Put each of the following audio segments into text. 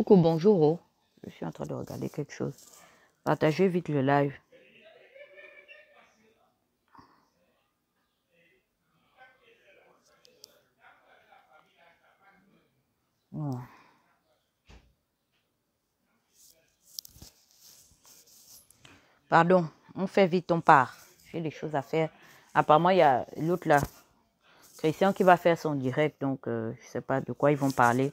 Coucou, bonjour. Je suis en train de regarder quelque chose. Partagez vite le live. Oh. Pardon, on fait vite, on part. J'ai des choses à faire. Apparemment, il y a l'autre là, Christian, qui va faire son direct. Donc, je ne sais pas de quoi ils vont parler.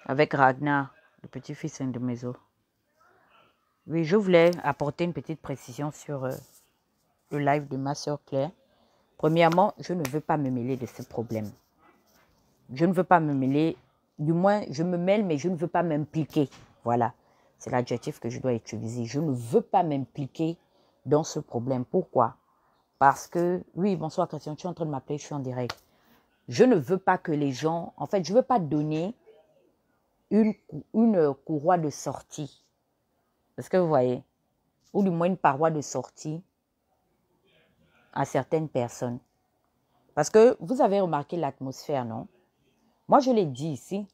Avec Ragnar, le petit-fils de Maison. Oui, je voulais apporter une petite précision sur le live de ma soeur Claire. Premièrement, je ne veux pas me mêler de ce problème. Je ne veux pas me mêler. Du moins, je me mêle, mais je ne veux pas m'impliquer. Voilà, c'est l'adjectif que je dois utiliser. Je ne veux pas m'impliquer dans ce problème. Pourquoi? Parce que, oui, bonsoir Christian, tu es en train de m'appeler, je suis en direct. Je ne veux pas que les gens, en fait, je ne veux pas donner une courroie de sortie. Est-ce que vous voyez? Ou du moins une paroi de sortie à certaines personnes. Parce que vous avez remarqué l'atmosphère, non? Moi, je l'ai dit ici.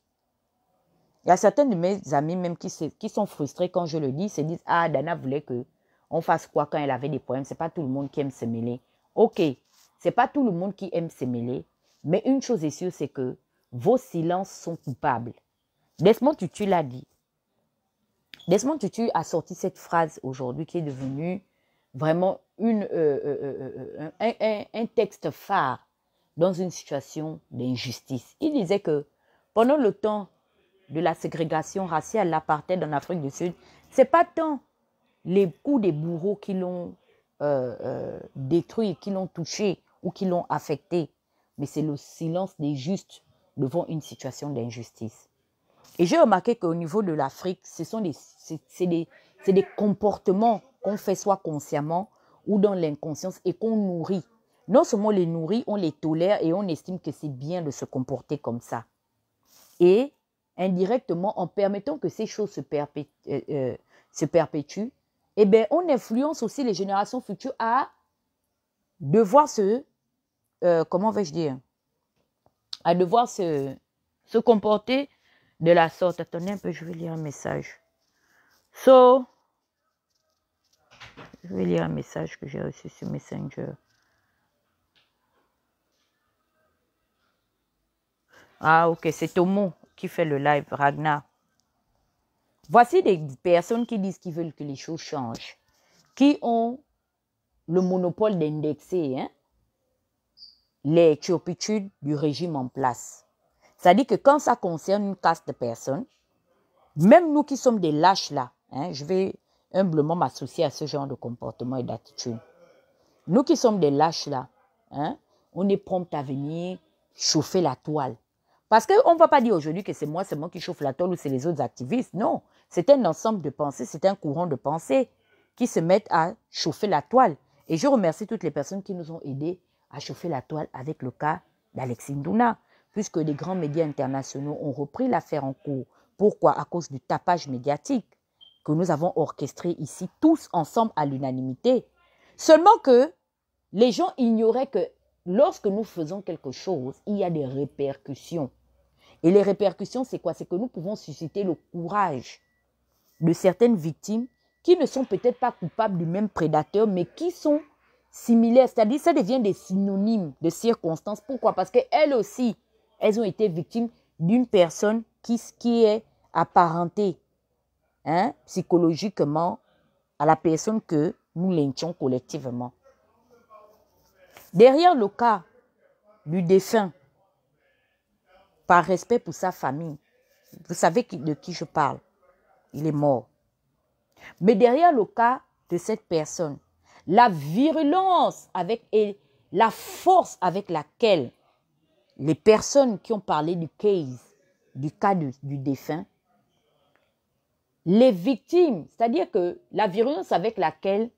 Il y a certains de mes amis même qui sont frustrés quand je le dis. Ils se disent, ah, Dana voulait qu'on fasse quoi quand elle avait des problèmes. Ce n'est pas tout le monde qui aime se mêler. Ok, ce n'est pas tout le monde qui aime se mêler. Mais une chose est sûre, c'est que vos silences sont coupables. Desmond Tutu l'a dit. Desmond Tutu a sorti cette phrase aujourd'hui qui est devenue vraiment un texte phare dans une situation d'injustice. Il disait que pendant le temps de la ségrégation raciale, l'apartheid en Afrique du Sud, ce n'est pas tant les coups des bourreaux qui l'ont détruit, qui l'ont touché ou qui l'ont affecté, mais c'est le silence des justes devant une situation d'injustice. Et j'ai remarqué qu'au niveau de l'Afrique, c'est des comportements qu'on fait soit consciemment ou dans l'inconscience et qu'on nourrit. Non seulement on les nourrit, on les tolère et on estime que c'est bien de se comporter comme ça. Et indirectement, en permettant que ces choses se perpétuent, eh bien, on influence aussi les générations futures à devoir comment vais-je dire, à devoir se comporter de la sorte. Attendez un peu, je vais lire un message. Je vais lire un message que j'ai reçu sur Messenger. Ah, ok, c'est Tomo qui fait le live, Ragnar. Voici des personnes qui disent qu'ils veulent que les choses changent, qui ont le monopole d'indexer les turpitudes du régime en place. C'est-à-dire que quand ça concerne une caste de personnes, même nous qui sommes des lâches là, je vais humblement m'associer à ce genre de comportement et d'attitude. Nous qui sommes des lâches là, on est prompt à venir chauffer la toile. Parce qu'on ne va pas dire aujourd'hui que c'est moi qui chauffe la toile ou c'est les autres activistes. Non, c'est un ensemble de pensées, c'est un courant de pensées qui se mettent à chauffer la toile. Et je remercie toutes les personnes qui nous ont aidés à chauffer la toile avec le cas d'Alexis Ndouna, puisque les grands médias internationaux ont repris l'affaire en cours. Pourquoi? À cause du tapage médiatique que nous avons orchestré ici, tous ensemble à l'unanimité. Seulement que les gens ignoraient que lorsque nous faisons quelque chose, il y a des répercussions. Et les répercussions, c'est quoi? C'est que nous pouvons susciter le courage de certaines victimes qui ne sont peut-être pas coupables du même prédateur, mais qui sont similaires. C'est-à-dire ça devient des synonymes de circonstances. Pourquoi? Parce qu'elles aussi, elles ont été victimes d'une personne qui est apparentée psychologiquement à la personne que nous lynchons collectivement. Derrière le cas du défunt, par respect pour sa famille, vous savez de qui je parle, il est mort. Mais derrière le cas de cette personne, la virulence et la force avec laquelle les personnes qui ont parlé du cas du défunt, les victimes, c'est-à-dire que la virulence avec laquelle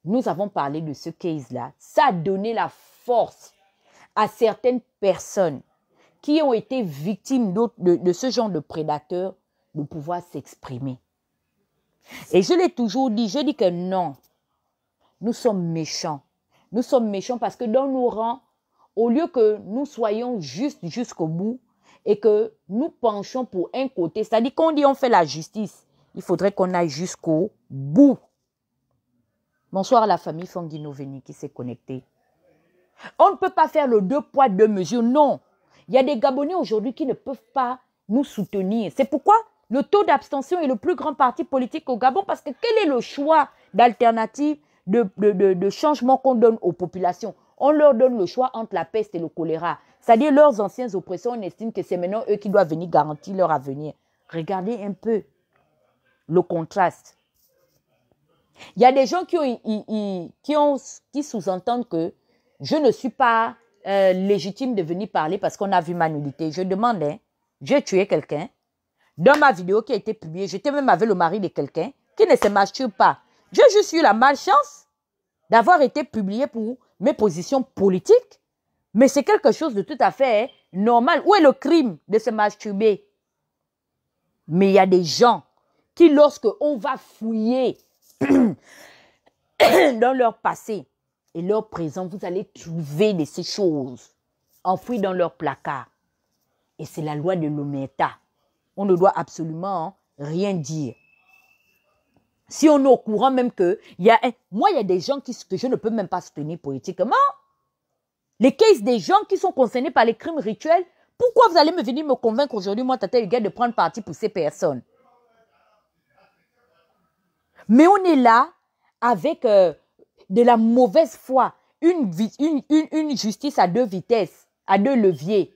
nous avons parlé de ce case-là, ça a donné la force à certaines personnes qui ont été victimes de ce genre de prédateurs de pouvoir s'exprimer. Et je l'ai toujours dit, je dis que non, nous sommes méchants. Nous sommes méchants parce que dans nos rangs, au lieu que nous soyons justes jusqu'au bout, et que nous penchons pour un côté, c'est-à-dire qu'on dit on fait la justice, il faudrait qu'on aille jusqu'au bout. Bonsoir à la famille Fongino Veni qui s'est connectée. On ne peut pas faire le 2 poids 2 mesures, non. Il y a des Gabonais aujourd'hui qui ne peuvent pas nous soutenir. C'est pourquoi le taux d'abstention est le plus grand parti politique au Gabon, parce que quel est le choix d'alternative, de changement qu'on donne aux populations? On leur donne le choix entre la peste et le choléra. C'est-à-dire leurs anciens oppresseurs, on estime que c'est maintenant eux qui doivent venir garantir leur avenir. Regardez un peu le contraste. Il y a des gens qui sous-entendent que je ne suis pas légitime de venir parler parce qu'on a vu ma nudité. Je demande, j'ai tué quelqu'un. Dans ma vidéo qui a été publiée, j'étais même avec le mari de quelqu'un qui ne se masturbe pas. J'ai juste eu la malchance d'avoir été publié pour mes positions politiques, mais c'est quelque chose de tout à fait normal. Où est le crime de se masturber? Mais il y a des gens qui, lorsque on va fouiller dans leur passé et leur présent, vous allez trouver de ces choses enfouies dans leur placard. Et c'est la loi de l'omerta. On ne doit absolument rien dire. Si on est au courant même que moi, il y a des gens que je ne peux même pas soutenir politiquement. Les cases des gens qui sont concernés par les crimes rituels, pourquoi vous allez me venir me convaincre aujourd'hui, moi, Tata Huguette, de prendre parti pour ces personnes? Mais on est là avec de la mauvaise foi, une justice à 2 vitesses, à 2 leviers.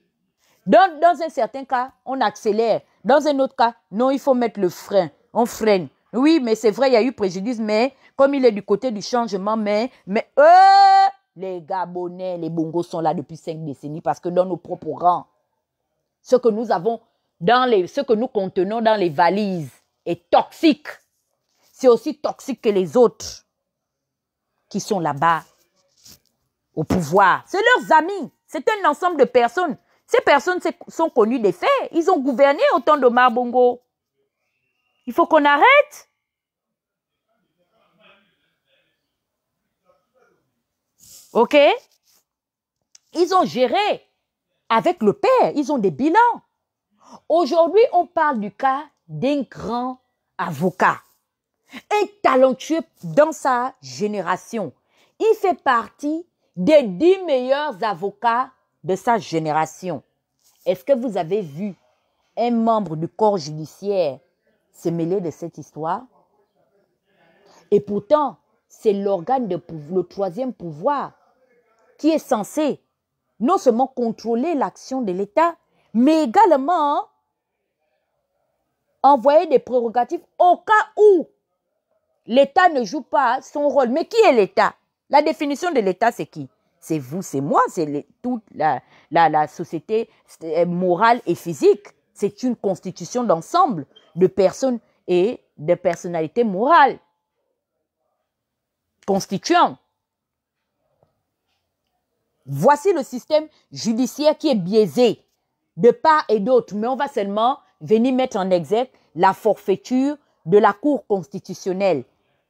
Dans un certain cas, on accélère. Dans un autre cas, non, il faut mettre le frein. On freine. Oui, mais c'est vrai, il y a eu préjudice, mais comme il est du côté du changement, mais les Gabonais, les Bongos sont là depuis 5 décennies parce que dans nos propres rangs, ce que nous avons ce que nous contenons dans les valises est toxique. C'est aussi toxique que les autres qui sont là-bas au pouvoir. C'est leurs amis. C'est un ensemble de personnes. Ces personnes sont connues des faits. Ils ont gouverné au temps d'Omar Bongo. Il faut qu'on arrête. OK? Ils ont géré avec le père. Ils ont des bilans. Aujourd'hui, on parle du cas d'un grand avocat. Un talentueux dans sa génération. Il fait partie des 10 meilleurs avocats de sa génération. Est-ce que vous avez vu un membre du corps judiciaire se mêler de cette histoire? Et pourtant, c'est l'organe de le 3e pouvoir qui est censé non seulement contrôler l'action de l'État, mais également envoyer des prérogatives au cas où l'État ne joue pas son rôle. Mais qui est l'État? La définition de l'État, c'est qui? C'est vous, c'est moi, c'est toute la société morale et physique. C'est une constitution d'ensemble de personnes et de personnalités morales constituant. Voici le système judiciaire qui est biaisé de part et d'autre, mais on va seulement venir mettre en exergue la forfaiture de la Cour constitutionnelle,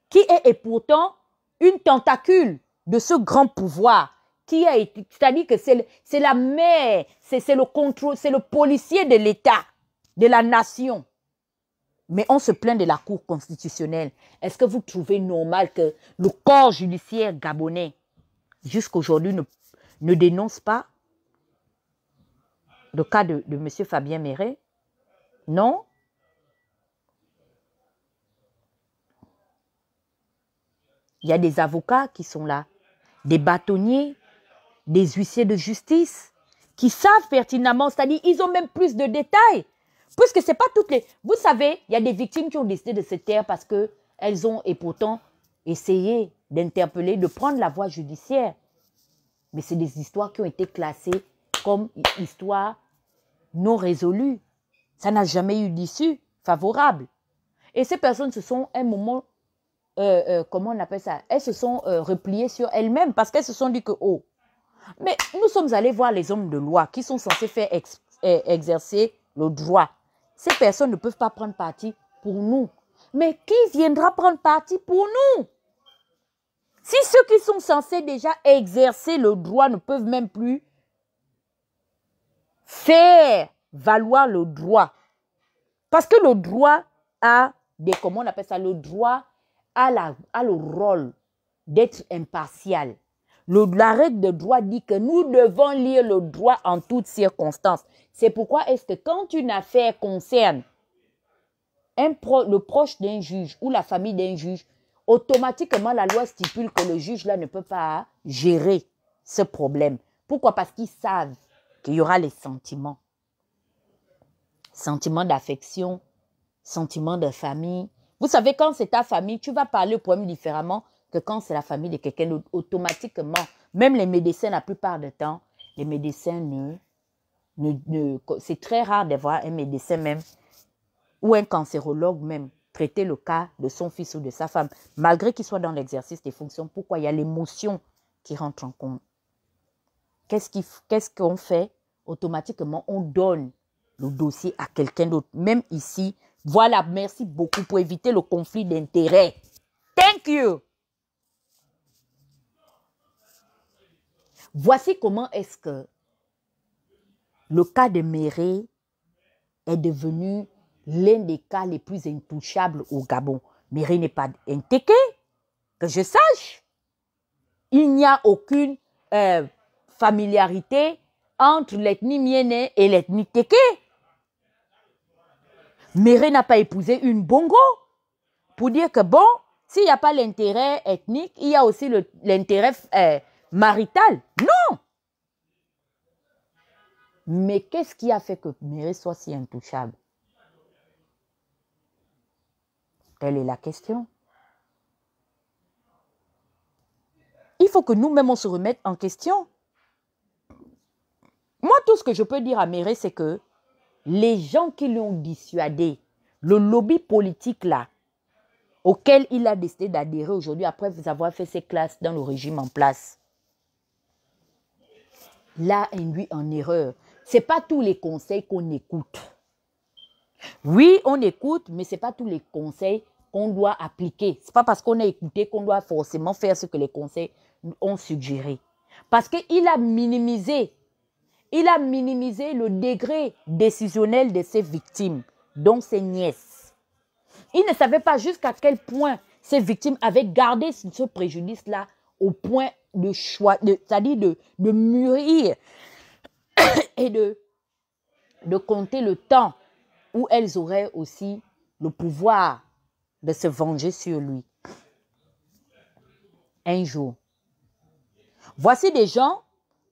qui est pourtant une tentacule de ce grand pouvoir qui a été, c'est-à-dire que c'est la mère, c'est le contrôle, c'est le policier de l'État, de la nation. Mais on se plaint de la Cour constitutionnelle. Est-ce que vous trouvez normal que le corps judiciaire gabonais, jusqu'aujourd'hui, ne dénonce pas le cas de M. Fabien Méré? Non? Il y a des avocats qui sont là, des bâtonniers, des huissiers de justice qui savent pertinemment, c'est-à-dire ils ont même plus de détails. Puisque c'est pas toutes les... Vous savez, il y a des victimes qui ont décidé de se taire parce qu'elles ont et pourtant essayé d'interpeller, de prendre la voie judiciaire. Mais c'est des histoires qui ont été classées comme histoires non résolues. Ça n'a jamais eu d'issue favorable. Et ces personnes se sont un moment... comment on appelle ça? Elles se sont repliées sur elles-mêmes parce qu'elles se sont dit que, oh, mais nous sommes allés voir les hommes de loi qui sont censés faire exercer le droit. Ces personnes ne peuvent pas prendre parti pour nous. Mais qui viendra prendre parti pour nous? Si ceux qui sont censés déjà exercer le droit ne peuvent même plus faire valoir le droit. Parce que le droit a comment on appelle ça, le droit a le rôle d'être impartial. La règle de droit dit que nous devons lire le droit en toutes circonstances. C'est pourquoi est-ce que quand une affaire concerne le proche d'un juge ou la famille d'un juge, automatiquement la loi stipule que le juge là ne peut pas gérer ce problème. Pourquoi? Parce qu'ils savent qu'il y aura les sentiments. Sentiments d'affection, sentiments de famille. Vous savez, quand c'est ta famille, tu vas parler au problème différemment que quand c'est la famille de quelqu'un d'autre. Automatiquement, même les médecins, la plupart du temps, les médecins c'est très rare d'avoir un médecin même ou un cancérologue même traiter le cas de son fils ou de sa femme, malgré qu'il soit dans l'exercice des fonctions. Pourquoi? Il y a l'émotion qui rentre en compte. Qu'est-ce qu'on fait? Automatiquement, on donne le dossier à quelqu'un d'autre. Même ici, voilà, merci beaucoup pour éviter le conflit d'intérêts. Thank you. Voici comment est-ce que le cas de Méré est devenu l'un des cas les plus intouchables au Gabon. Méré n'est pas intéqué, que je sache. Il n'y a aucune familiarité entre l'ethnie Miéné et l'ethnie Téké. Méré n'a pas épousé une Bongo pour dire que bon, s'il n'y a pas l'intérêt ethnique, il y a aussi l'intérêt marital. Non! Mais qu'est-ce qui a fait que Méré soit si intouchable? Telle est la question. Il faut que nous-mêmes, on se remette en question. Moi, tout ce que je peux dire à Méré, c'est que les gens qui l'ont dissuadé, le lobby politique là, auquel il a décidé d'adhérer aujourd'hui après avoir fait ses classes dans le régime en place, l'a induit en erreur. Ce n'est pas tous les conseils qu'on écoute. Oui, on écoute, mais ce n'est pas tous les conseils qu'on doit appliquer. Ce n'est pas parce qu'on a écouté qu'on doit forcément faire ce que les conseils ont suggéré. Parce qu'il a minimisé le degré décisionnel de ses victimes, dont ses nièces. Il ne savait pas jusqu'à quel point ces victimes avaient gardé ce préjudice-là au point de choix, c'est-à-dire de mûrir et de compter le temps où elles auraient aussi le pouvoir de se venger sur lui. Un jour. Voici des gens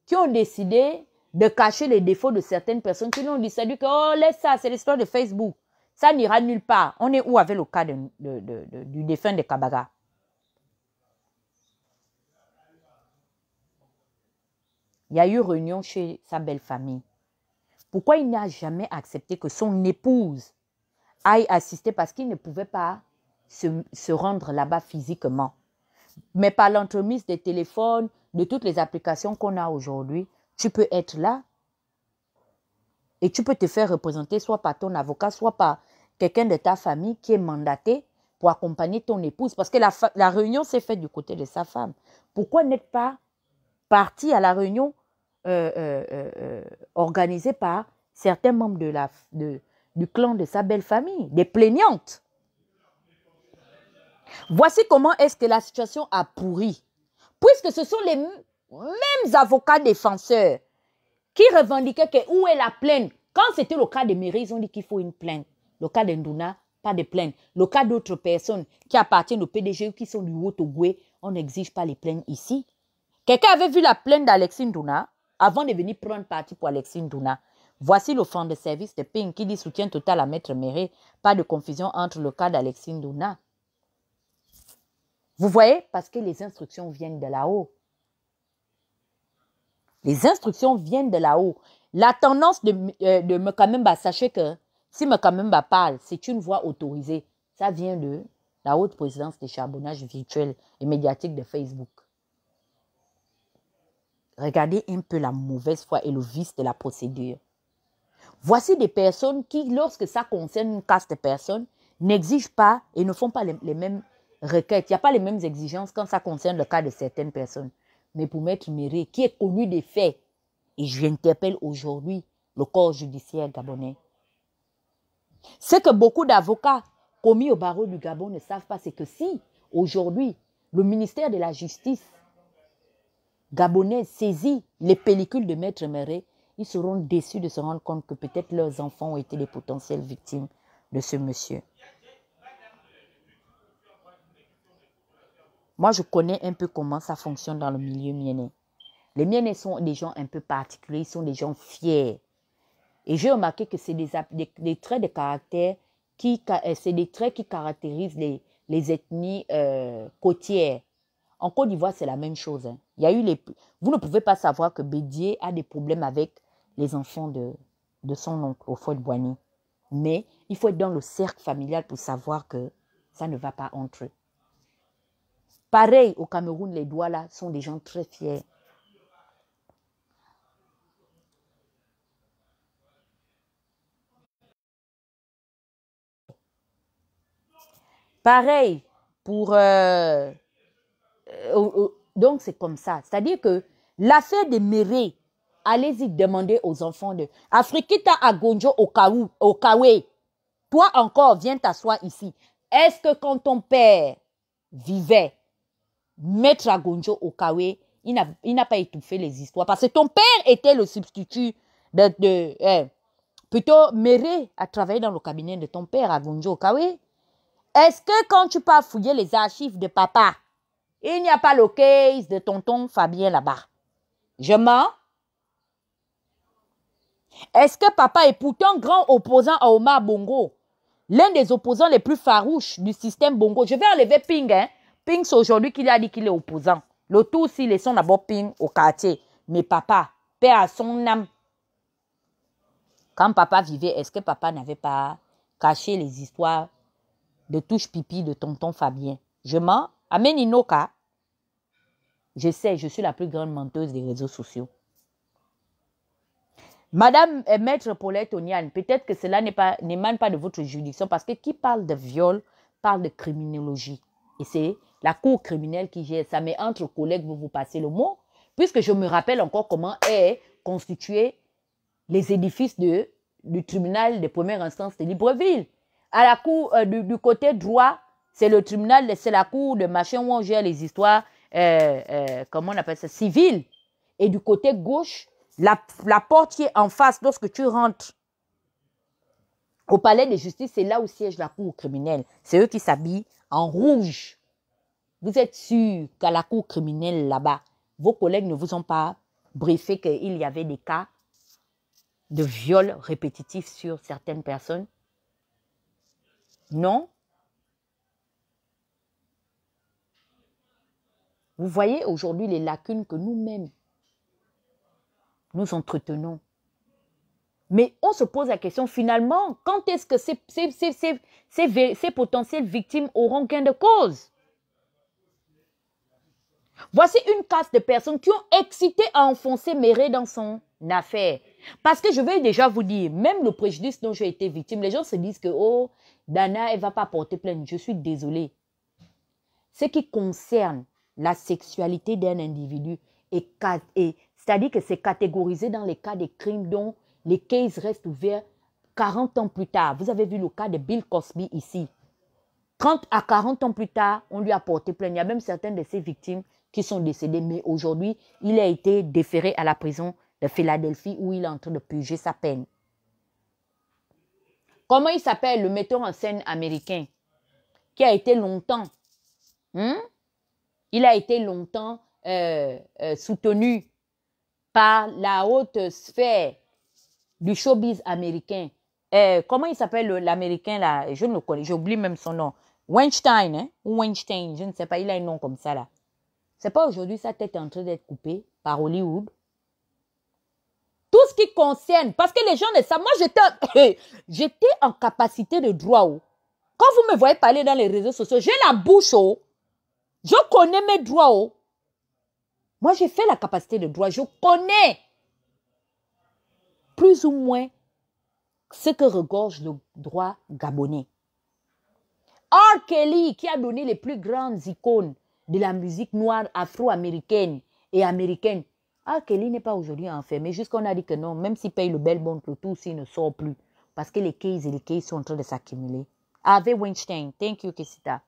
qui ont décidé de cacher les défauts de certaines personnes qui lui ont dit, ça dit que, oh, laisse ça, c'est l'histoire de Facebook. Ça n'ira nulle part. On est où avec le cas du défunt de Kabaga? Il y a eu réunion chez sa belle famille. Pourquoi il n'a jamais accepté que son épouse aille assister? Parce qu'il ne pouvait pas se rendre là-bas physiquement. Mais par l'entremise des téléphones, de toutes les applications qu'on a aujourd'hui, tu peux être là et tu peux te faire représenter soit par ton avocat, soit par quelqu'un de ta famille qui est mandaté pour accompagner ton épouse. Parce que la réunion s'est faite du côté de sa femme. Pourquoi n'être pas parti à la réunion organisée par certains membres du clan de sa belle famille, des plaignantes? Voici comment est-ce que la situation a pourri. Puisque ce sont les mêmes avocats défenseurs qui revendiquaient que où est la plainte. Quand c'était le cas de Méré, ils ont dit qu'il faut une plainte. Le cas d'Ndouna, pas de plainte. Le cas d'autres personnes qui appartiennent au PDG ou qui sont du Haut-Ogoué, on n'exige pas les plaintes ici. Quelqu'un avait vu la plainte d'Alexis Ndouna avant de venir prendre parti pour Alexis Ndouna. Voici le fonds de service de PIN qui dit soutien total à Maître Méré. Pas de confusion entre le cas d'Alexis Ndouna. Vous voyez? Parce que les instructions viennent de là-haut. Les instructions viennent de là-haut. La tendance de Mekamemba, sachez que si Mekamemba parle, c'est une voix autorisée. Ça vient de la haute présidence des charbonnages virtuels et médiatiques de Facebook. Regardez un peu la mauvaise foi et le vice de la procédure. Voici des personnes qui, lorsque ça concerne une caste de personnes, n'exigent pas et ne font pas les mêmes requêtes. Il n'y a pas les mêmes exigences quand ça concerne le cas de certaines personnes. Mais pour Maître Méré, qui est connu des faits, et je l'interpelle aujourd'hui, le corps judiciaire gabonais. Ce que beaucoup d'avocats commis au barreau du Gabon ne savent pas, c'est que si, aujourd'hui, le ministère de la Justice gabonais saisit les pellicules de Maître Méré, ils seront déçus de se rendre compte que peut-être leurs enfants ont été les potentielles victimes de ce monsieur. Moi, je connais un peu comment ça fonctionne dans le milieu mienné. Les miennais sont des gens un peu particuliers, ils sont des gens fiers. Et j'ai remarqué que c'est des traits de caractère c'est des traits qui caractérisent les ethnies côtières. En Côte d'Ivoire, c'est la même chose. Hein. Il y a eu vous ne pouvez pas savoir que Bédié a des problèmes avec les enfants de son oncle, au Fouet de Boigny. Mais il faut être dans le cercle familial pour savoir que ça ne va pas entre eux. Pareil, au Cameroun, les Douala sont des gens très fiers. Pareil pour... donc, c'est comme ça. C'est-à-dire que l'affaire de Méré, allez-y demander aux enfants de... Afrikita Agonjo au Kawe, toi encore, viens t'asseoir ici. Est-ce que quand ton père vivait, Maître Agonjo au Kawe, il n'a pas étouffé les histoires? Parce que ton père était le substitut plutôt Méré a travaillé dans le cabinet de ton père Agonjo au Kawe. Est-ce que quand tu pars fouiller les archives de papa, il n'y a pas le case de tonton Fabien là-bas? Je mens. Est-ce que papa est pourtant grand opposant à Omar Bongo, l'un des opposants les plus farouches du système Bongo? Je vais enlever Ping. Hein. Ping, c'est aujourd'hui qu'il a dit qu'il est opposant. Le tout, s'il laissons d'abord Ping au quartier. Mais papa, père à son âme. Quand papa vivait, est-ce que papa n'avait pas caché les histoires de touche pipi de tonton Fabien? Je mens. Amen Inoka. Je sais, je suis la plus grande menteuse des réseaux sociaux. Madame Maître Paulette Oniane, peut-être que cela n'émane pas de votre juridiction, parce que qui parle de viol parle de criminologie. Et c'est la cour criminelle qui gère ça. Mais entre collègues, vous passez le mot, puisque je me rappelle encore comment est constitué les édifices du tribunal de première instance de Libreville. À la cour du côté droit, c'est le tribunal, c'est la cour de machin où on gère les histoires, comment on appelle ça, civiles. Et du côté gauche, la porte qui est en face, lorsque tu rentres au palais de justice, c'est là où siège la cour criminelle. C'est eux qui s'habillent en rouge. Vous êtes sûr qu'à la cour criminelle là-bas, vos collègues ne vous ont pas briefé qu'il y avait des cas de viol répétitif sur certaines personnes? Non? Vous voyez aujourd'hui les lacunes que nous-mêmes, nous entretenons. Mais on se pose la question, finalement, quand est-ce que ces potentielles victimes auront gain de cause? Voici une caste de personnes qui ont excité à enfoncer Méré dans son affaire. Parce que je vais déjà vous dire, même le préjudice dont j'ai été victime, les gens se disent que, oh, Dana, elle ne va pas porter plainte. Je suis désolée. Ce qui concerne la sexualité d'un individu, c'est-à-dire que c'est catégorisé dans les cas de crimes dont les cases restent ouverts 40 ans plus tard. Vous avez vu le cas de Bill Cosby ici. 30 à 40 ans plus tard, on lui a porté plainte. Il y a même certaines de ses victimes qui sont décédées. Mais aujourd'hui, il a été déféré à la prison de Philadelphie où il est en train de purger sa peine. Comment il s'appelle le metteur en scène américain qui a été longtemps, il a été longtemps soutenu par la haute sphère du showbiz américain. Comment il s'appelle l'américain là? Je ne le connais, j'oublie même son nom. Weinstein, hein? Ou Weinstein, je ne sais pas, il a un nom comme ça là. C'est pas aujourd'hui sa tête est en train d'être coupée par Hollywood. Tout ce qui concerne, parce que les gens ne savent, moi j'étais en capacité de droit. Quand vous me voyez parler dans les réseaux sociaux, j'ai la bouche haut. Je connais mes droits haut. Moi j'ai fait la capacité de droit, je connais plus ou moins ce que regorge le droit gabonais. R. Kelly, qui a donné les plus grandes icônes de la musique noire afro-américaine et américaine, Ah, Kelly n'est pas aujourd'hui enfermé. Jusqu'on a dit que non, même s'il paye le Belmont, le tout, s'il ne sort plus. Parce que les cases et les cases sont en train de s'accumuler. Harvey Weinstein, thank you, Kessita.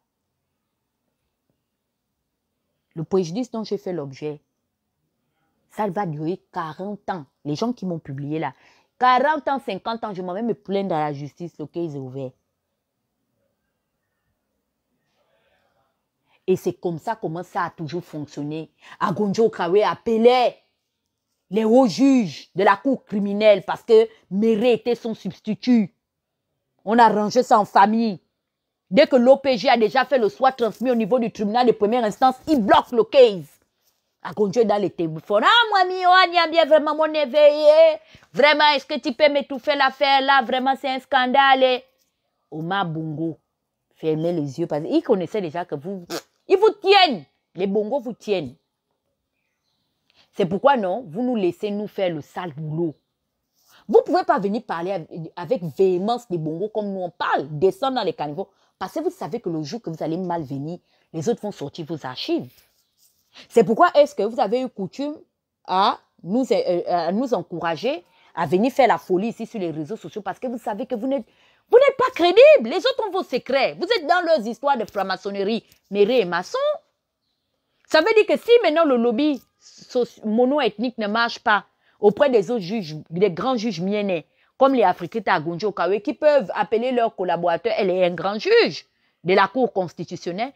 Le préjudice dont j'ai fait l'objet, ça va durer 40 ans. Les gens qui m'ont publié là, 40 ans, 50 ans, je m'en vais me plaindre à la justice, le case est ouvert. Et c'est comme ça comment ça a toujours fonctionné. Agonjo Kawe appelait les hauts juges de la cour criminelle parce que Méré était son substitut. On a rangé ça en famille. Dès que l'OPG a déjà fait le soit transmis au niveau du tribunal de première instance, il bloque le case. Agonjo est dans les téléphones. Ah, moi, on bien vraiment mon éveillé. Vraiment, est-ce que tu peux m'étouffer l'affaire là? Vraiment, c'est un scandale. Omar Bongo fermez les yeux parce qu'il connaissait déjà que vous... Ils vous tiennent. Les bongos vous tiennent. C'est pourquoi non, vous nous laissez nous faire le sale boulot. Vous ne pouvez pas venir parler avec véhémence des bongos comme nous on parle, descendre dans les caniveaux, parce que vous savez que le jour que vous allez mal venir, les autres vont sortir vos archives. C'est pourquoi est-ce que vous avez eu coutume à nous encourager à venir faire la folie ici sur les réseaux sociaux, parce que vous savez que vous n'êtes pas crédibles. Les autres ont vos secrets. Vous êtes dans leurs histoires de franc-maçonnerie, Méré et maçon. Ça veut dire que si maintenant le lobby mono-ethnique ne marche pas auprès des autres juges, des grands juges miennais, comme les Africains à Gonjo Kawe, qui peuvent appeler leurs collaborateurs, elle est un grand juge de la Cour constitutionnelle,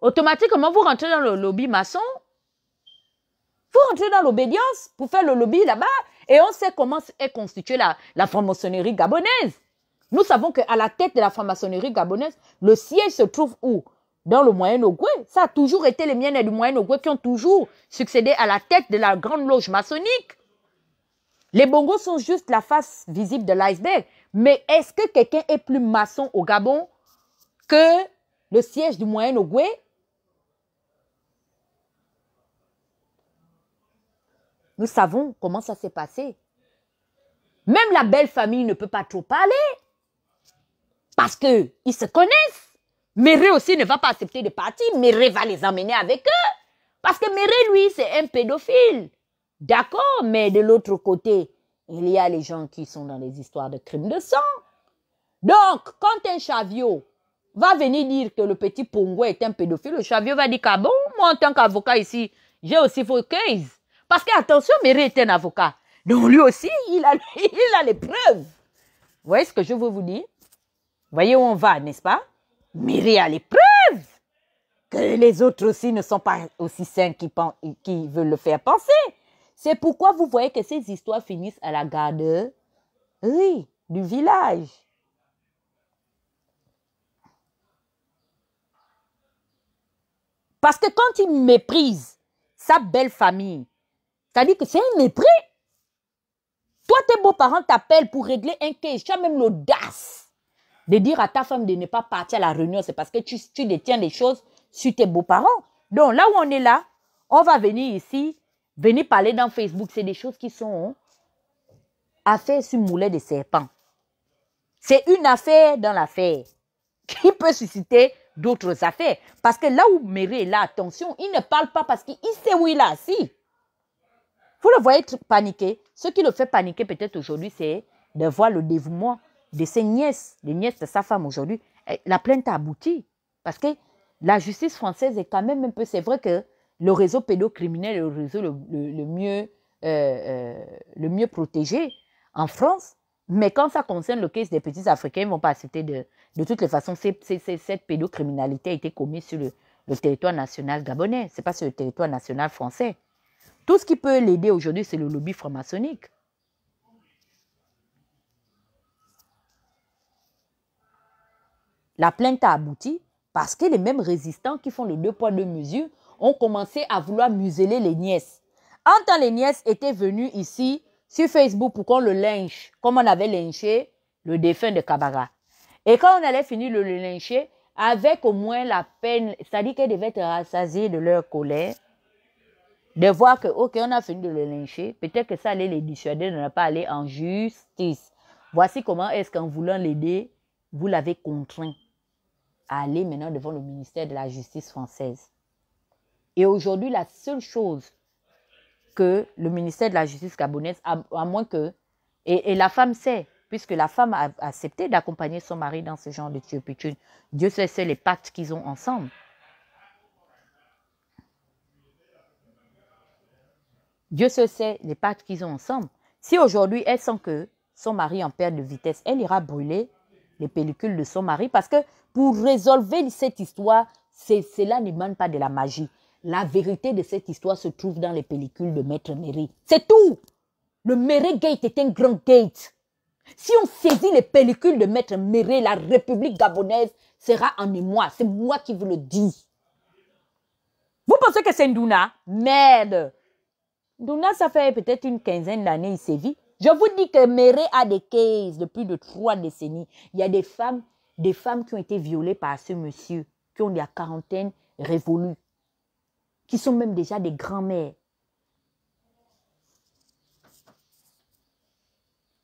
automatiquement vous rentrez dans le lobby maçon, vous rentrez dans l'obédience pour faire le lobby là-bas, et on sait comment est constituée la franc-maçonnerie gabonaise. Nous savons qu'à la tête de la franc-maçonnerie gabonaise, le siège se trouve où? Dans le Moyen-Ogooué. Ça a toujours été les miennes du Moyen-Ogooué qui ont toujours succédé à la tête de la grande loge maçonnique. Les bongos sont juste la face visible de l'iceberg. Mais est-ce que quelqu'un est plus maçon au Gabon que le siège du Moyen-Ogooué? Nous savons comment ça s'est passé. Même la belle famille ne peut pas trop parler. Parce qu'ils se connaissent. Méré aussi ne va pas accepter de partir. Méré va les emmener avec eux. Parce que Méré, lui, c'est un pédophile. D'accord, mais de l'autre côté, il y a les gens qui sont dans les histoires de crimes de sang. Donc, quand un Chavio va venir dire que le petit Pongo est un pédophile, le Chavio va dire qu'à bon, moi en tant qu'avocat ici, j'ai aussi vos cases. Parce que, attention, Méré est un avocat. Donc, lui aussi, il a les preuves. Vous voyez ce que je veux vous dire? Voyez où on va, n'est-ce pas? Méré a les preuves que les autres aussi ne sont pas aussi sains qui veulent le faire penser. C'est pourquoi vous voyez que ces histoires finissent à la garderie du village. Parce que quand il méprise sa belle famille, ça dit que c'est un mépris. Toi, tes beaux-parents t'appellent pour régler un case. Tu as même l'audace de dire à ta femme de ne pas partir à la réunion. C'est parce que tu détiens des choses sur tes beaux-parents. Donc, là où on est là, on va venir ici, venir parler dans Facebook. C'est des choses qui sont affaires sur moulet de serpent. C'est une affaire dans l'affaire qui peut susciter d'autres affaires. Parce que là où Méré est là, attention, il ne parle pas parce qu'il sait où il est assis. Vous le voyez paniquer. Ce qui le fait paniquer peut-être aujourd'hui, c'est de voir le dévouement de ses nièces, les nièces de sa femme aujourd'hui. La plainte a abouti. Parce que la justice française est quand même un peu... C'est vrai que le réseau pédocriminel est le réseau le mieux protégé en France. Mais quand ça concerne le cas des petits Africains, ils ne vont pas accepter de toutes les façons. Cette pédocriminalité a été commise sur le territoire national gabonais. Ce n'est pas sur le territoire national français. Tout ce qui peut l'aider aujourd'hui, c'est le lobby franc-maçonnique. La plainte a abouti parce que les mêmes résistants qui font le 2 poids 2 mesures ont commencé à vouloir museler les nièces. En temps, les nièces étaient venues ici sur Facebook pour qu'on le lynche, comme on avait lynché le défunt de Kabara. Et quand on allait finir le lyncher, avec au moins la peine, c'est-à-dire qu'elles devaient être rassasiées de leur colère, de voir que, ok, on a fini de le lyncher, peut-être que ça allait les dissuader de ne pas aller en justice. Voici comment est-ce qu'en voulant l'aider, vous l'avez contraint à aller maintenant devant le ministère de la Justice française. Et aujourd'hui, la seule chose que le ministère de la Justice gabonaise, à moins que... Et la femme sait, puisque la femme a accepté d'accompagner son mari dans ce genre de turpitude. Dieu sait, c'est les pactes qu'ils ont ensemble. Dieu sait, c'est les pactes qu'ils ont ensemble. Si aujourd'hui, elle sent que son mari en perd de vitesse, elle ira brûler les pellicules de son mari parce que pour résolver cette histoire, cela n'émane pas de la magie. La vérité de cette histoire se trouve dans les pellicules de Maître Méry. C'est tout. Le Méry Gate est un grand gate. Si on saisit les pellicules de Maître Méry, la République gabonaise sera en émoi. C'est moi qui vous le dis. Vous pensez que c'est Ndouna? Merde. Ndouna, ça fait peut-être une quinzaine d'années, il sévit. Je vous dis que Méry a des cases de plus de 3 décennies. Il y a des femmes qui ont été violées par ce monsieur, qui ont la quarantaine révolue, qui sont même déjà des grands-mères.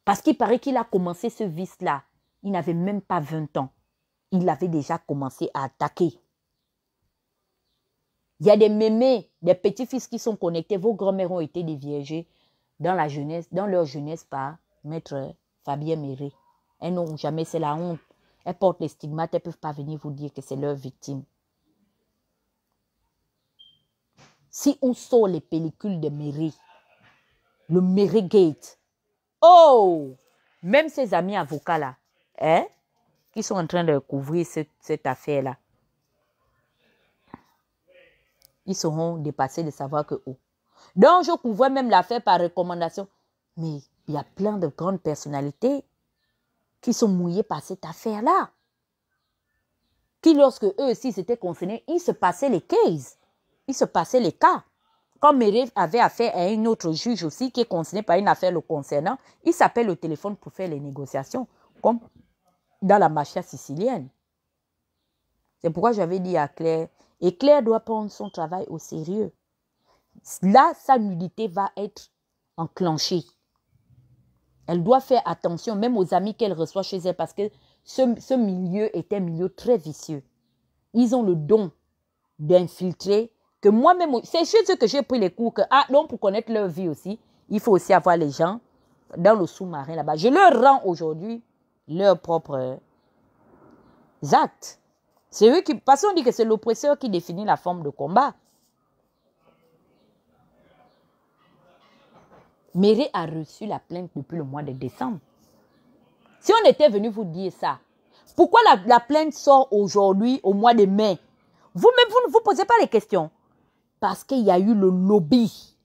Parce qu'il paraît qu'il a commencé ce vice-là. Il n'avait même pas 20 ans. Il avait déjà commencé à attaquer. Il y a des mémés, des petits-fils qui sont connectés. Vos grands-mères ont été déviergées dans leur jeunesse par Maître Fabien Méry. Elles n'ont jamais, c'est la honte. Elles portent les stigmates, elles ne peuvent pas venir vous dire que c'est leur victime. Si on sort les pellicules de Méry, le Méry Gate, oh, même ses amis avocats là, qui sont en train de couvrir cette affaire-là, ils seront dépassés de savoir que oh. Donc, je couvrais même l'affaire par recommandation. Mais il y a plein de grandes personnalités qui sont mouillées par cette affaire-là. Qui, lorsque eux aussi s'étaient concernés, ils se passaient les cases. Ils se passaient les cas. Comme Méry avait affaire à un autre juge aussi qui est concerné par une affaire le concernant, il s'appelle au téléphone pour faire les négociations, comme dans la mafia sicilienne. C'est pourquoi j'avais dit à Claire, et Claire doit prendre son travail au sérieux. Là, sa nudité va être enclenchée. Elle doit faire attention, même aux amis qu'elle reçoit chez elle, parce que ce milieu est un milieu très vicieux. Ils ont le don d'infiltrer, que moi-même, c'est chez eux que j'ai pris les cours, que donc pour connaître leur vie aussi, il faut aussi avoir les gens dans le sous-marin là-bas. Je leur rends aujourd'hui leurs propres actes. C'est eux qui, parce qu'on dit que c'est l'oppresseur qui définit la forme de combat. Méry a reçu la plainte depuis le mois de décembre. Si on était venu vous dire ça, pourquoi la plainte sort aujourd'hui au mois de mai? Vous-même, vous ne vous posez pas les questions. Parce qu'il y a eu le lobby.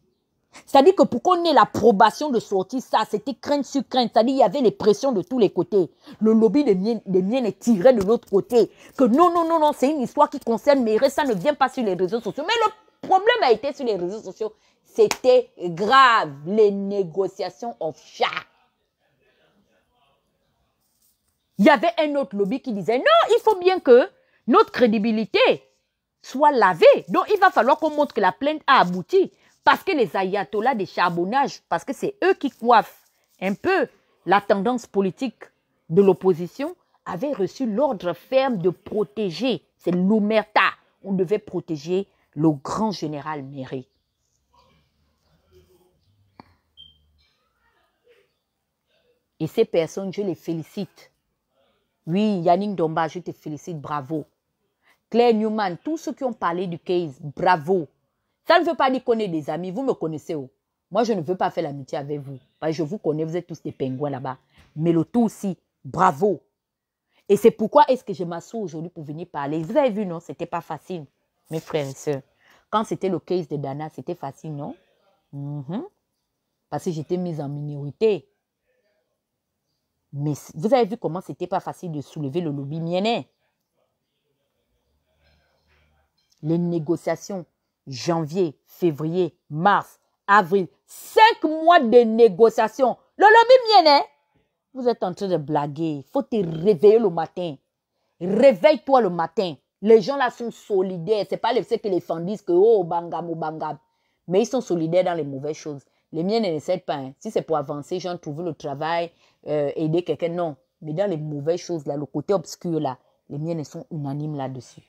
C'est-à-dire que pour qu'on ait l'approbation de sortir ça, c'était crainte sur crainte. C'est-à-dire qu'il y avait les pressions de tous les côtés. Le lobby des miennes est tiré de l'autre côté. Que non, c'est une histoire qui concerne Méry, ça ne vient pas sur les réseaux sociaux. Mais le problème a été sur les réseaux sociaux. C'était grave, les négociations offshore. Il y avait un autre lobby qui disait, non, il faut bien que notre crédibilité soit lavée. Donc, il va falloir qu'on montre que la plainte a abouti. Parce que les ayatollahs des charbonnages, parce que c'est eux qui coiffent un peu la tendance politique de l'opposition, avaient reçu l'ordre ferme de protéger. C'est l'Omerta. On devait protéger le grand général Méry. Et ces personnes, je les félicite. Oui, Yannick Domba, je te félicite, bravo. Claire Newman, tous ceux qui ont parlé du case, bravo. Ça ne veut pas dire qu'on est des amis, vous me connaissez où? Moi, je ne veux pas faire l'amitié avec vous. Parce que je vous connais, vous êtes tous des pingouins là-bas. Mais le tout aussi, bravo. Et c'est pourquoi est-ce que je m'assois aujourd'hui pour venir parler. Vous avez vu, non? C'était pas facile, mes frères et sœurs. Quand c'était le case de Dana, c'était facile, non? Parce que j'étais mise en minorité. Mais vous avez vu comment c'était pas facile de soulever le lobby miennet. Les négociations, janvier, février, mars, avril, 5 mois de négociations. Le lobby miennet, vous êtes en train de blaguer. Il faut te réveiller le matin. Réveille-toi le matin. Les gens là sont solidaires. Ce n'est pas le fait que les femmes disent que oh, bangam ou bangam. Mais ils sont solidaires dans les mauvaises choses. Les miens ne cèdent pas. Hein. Si c'est pour avancer, genre trouver le travail, aider quelqu'un, non. Mais dans les mauvaises choses, là, le côté obscur, là, les miennes sont unanimes là-dessus.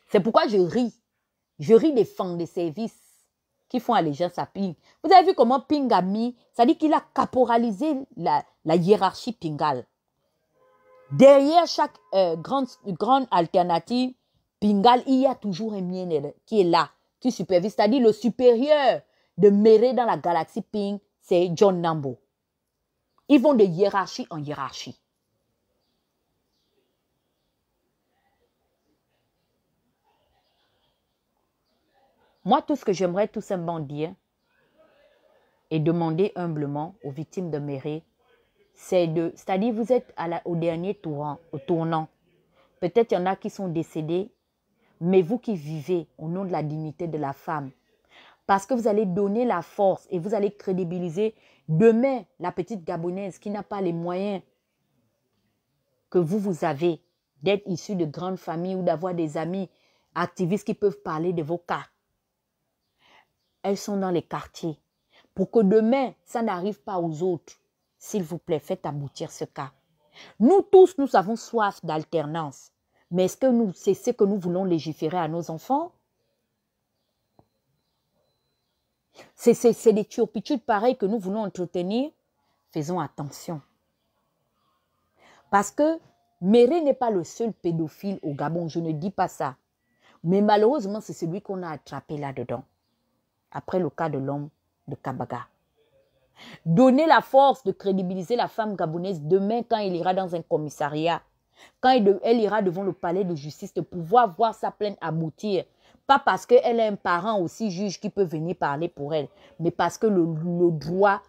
C'est pourquoi je ris. Je ris des femmes de service. qui font allégeance à Ping. Vous avez vu comment Ping a mis, ça dit qu'il a caporalisé la hiérarchie pingale. Derrière chaque grande alternative pingale, il y a toujours un mien qui est là, qui supervise. C'est-à-dire le supérieur de Méré dans la galaxie Ping, c'est John Nambo. Ils vont de hiérarchie en hiérarchie. Moi, tout ce que j'aimerais tout simplement dire et demander humblement aux victimes de Méré, c'est-à-dire vous êtes au dernier tournant. Peut-être il y en a qui sont décédés, mais vous qui vivez au nom de la dignité de la femme, parce que vous allez donner la force et vous allez crédibiliser demain la petite Gabonaise qui n'a pas les moyens que vous avez d'être issue de grandes familles ou d'avoir des amis activistes qui peuvent parler de vos cas. Elles sont dans les quartiers. Pour que demain, ça n'arrive pas aux autres, s'il vous plaît, faites aboutir ce cas. Nous tous, nous avons soif d'alternance. Mais est-ce que c'est ce que nous voulons légiférer à nos enfants? C'est des turpitudes pareilles que nous voulons entretenir. Faisons attention. Parce que Méré n'est pas le seul pédophile au Gabon, je ne dis pas ça. Mais malheureusement, c'est celui qu'on a attrapé là-dedans. Après le cas de l'homme de Kabaga. Donner la force de crédibiliser la femme gabonaise demain quand elle ira dans un commissariat, quand elle ira devant le palais de justice, de pouvoir voir sa plainte aboutir. Pas parce qu'elle a un parent aussi juge qui peut venir parler pour elle, mais parce que le droit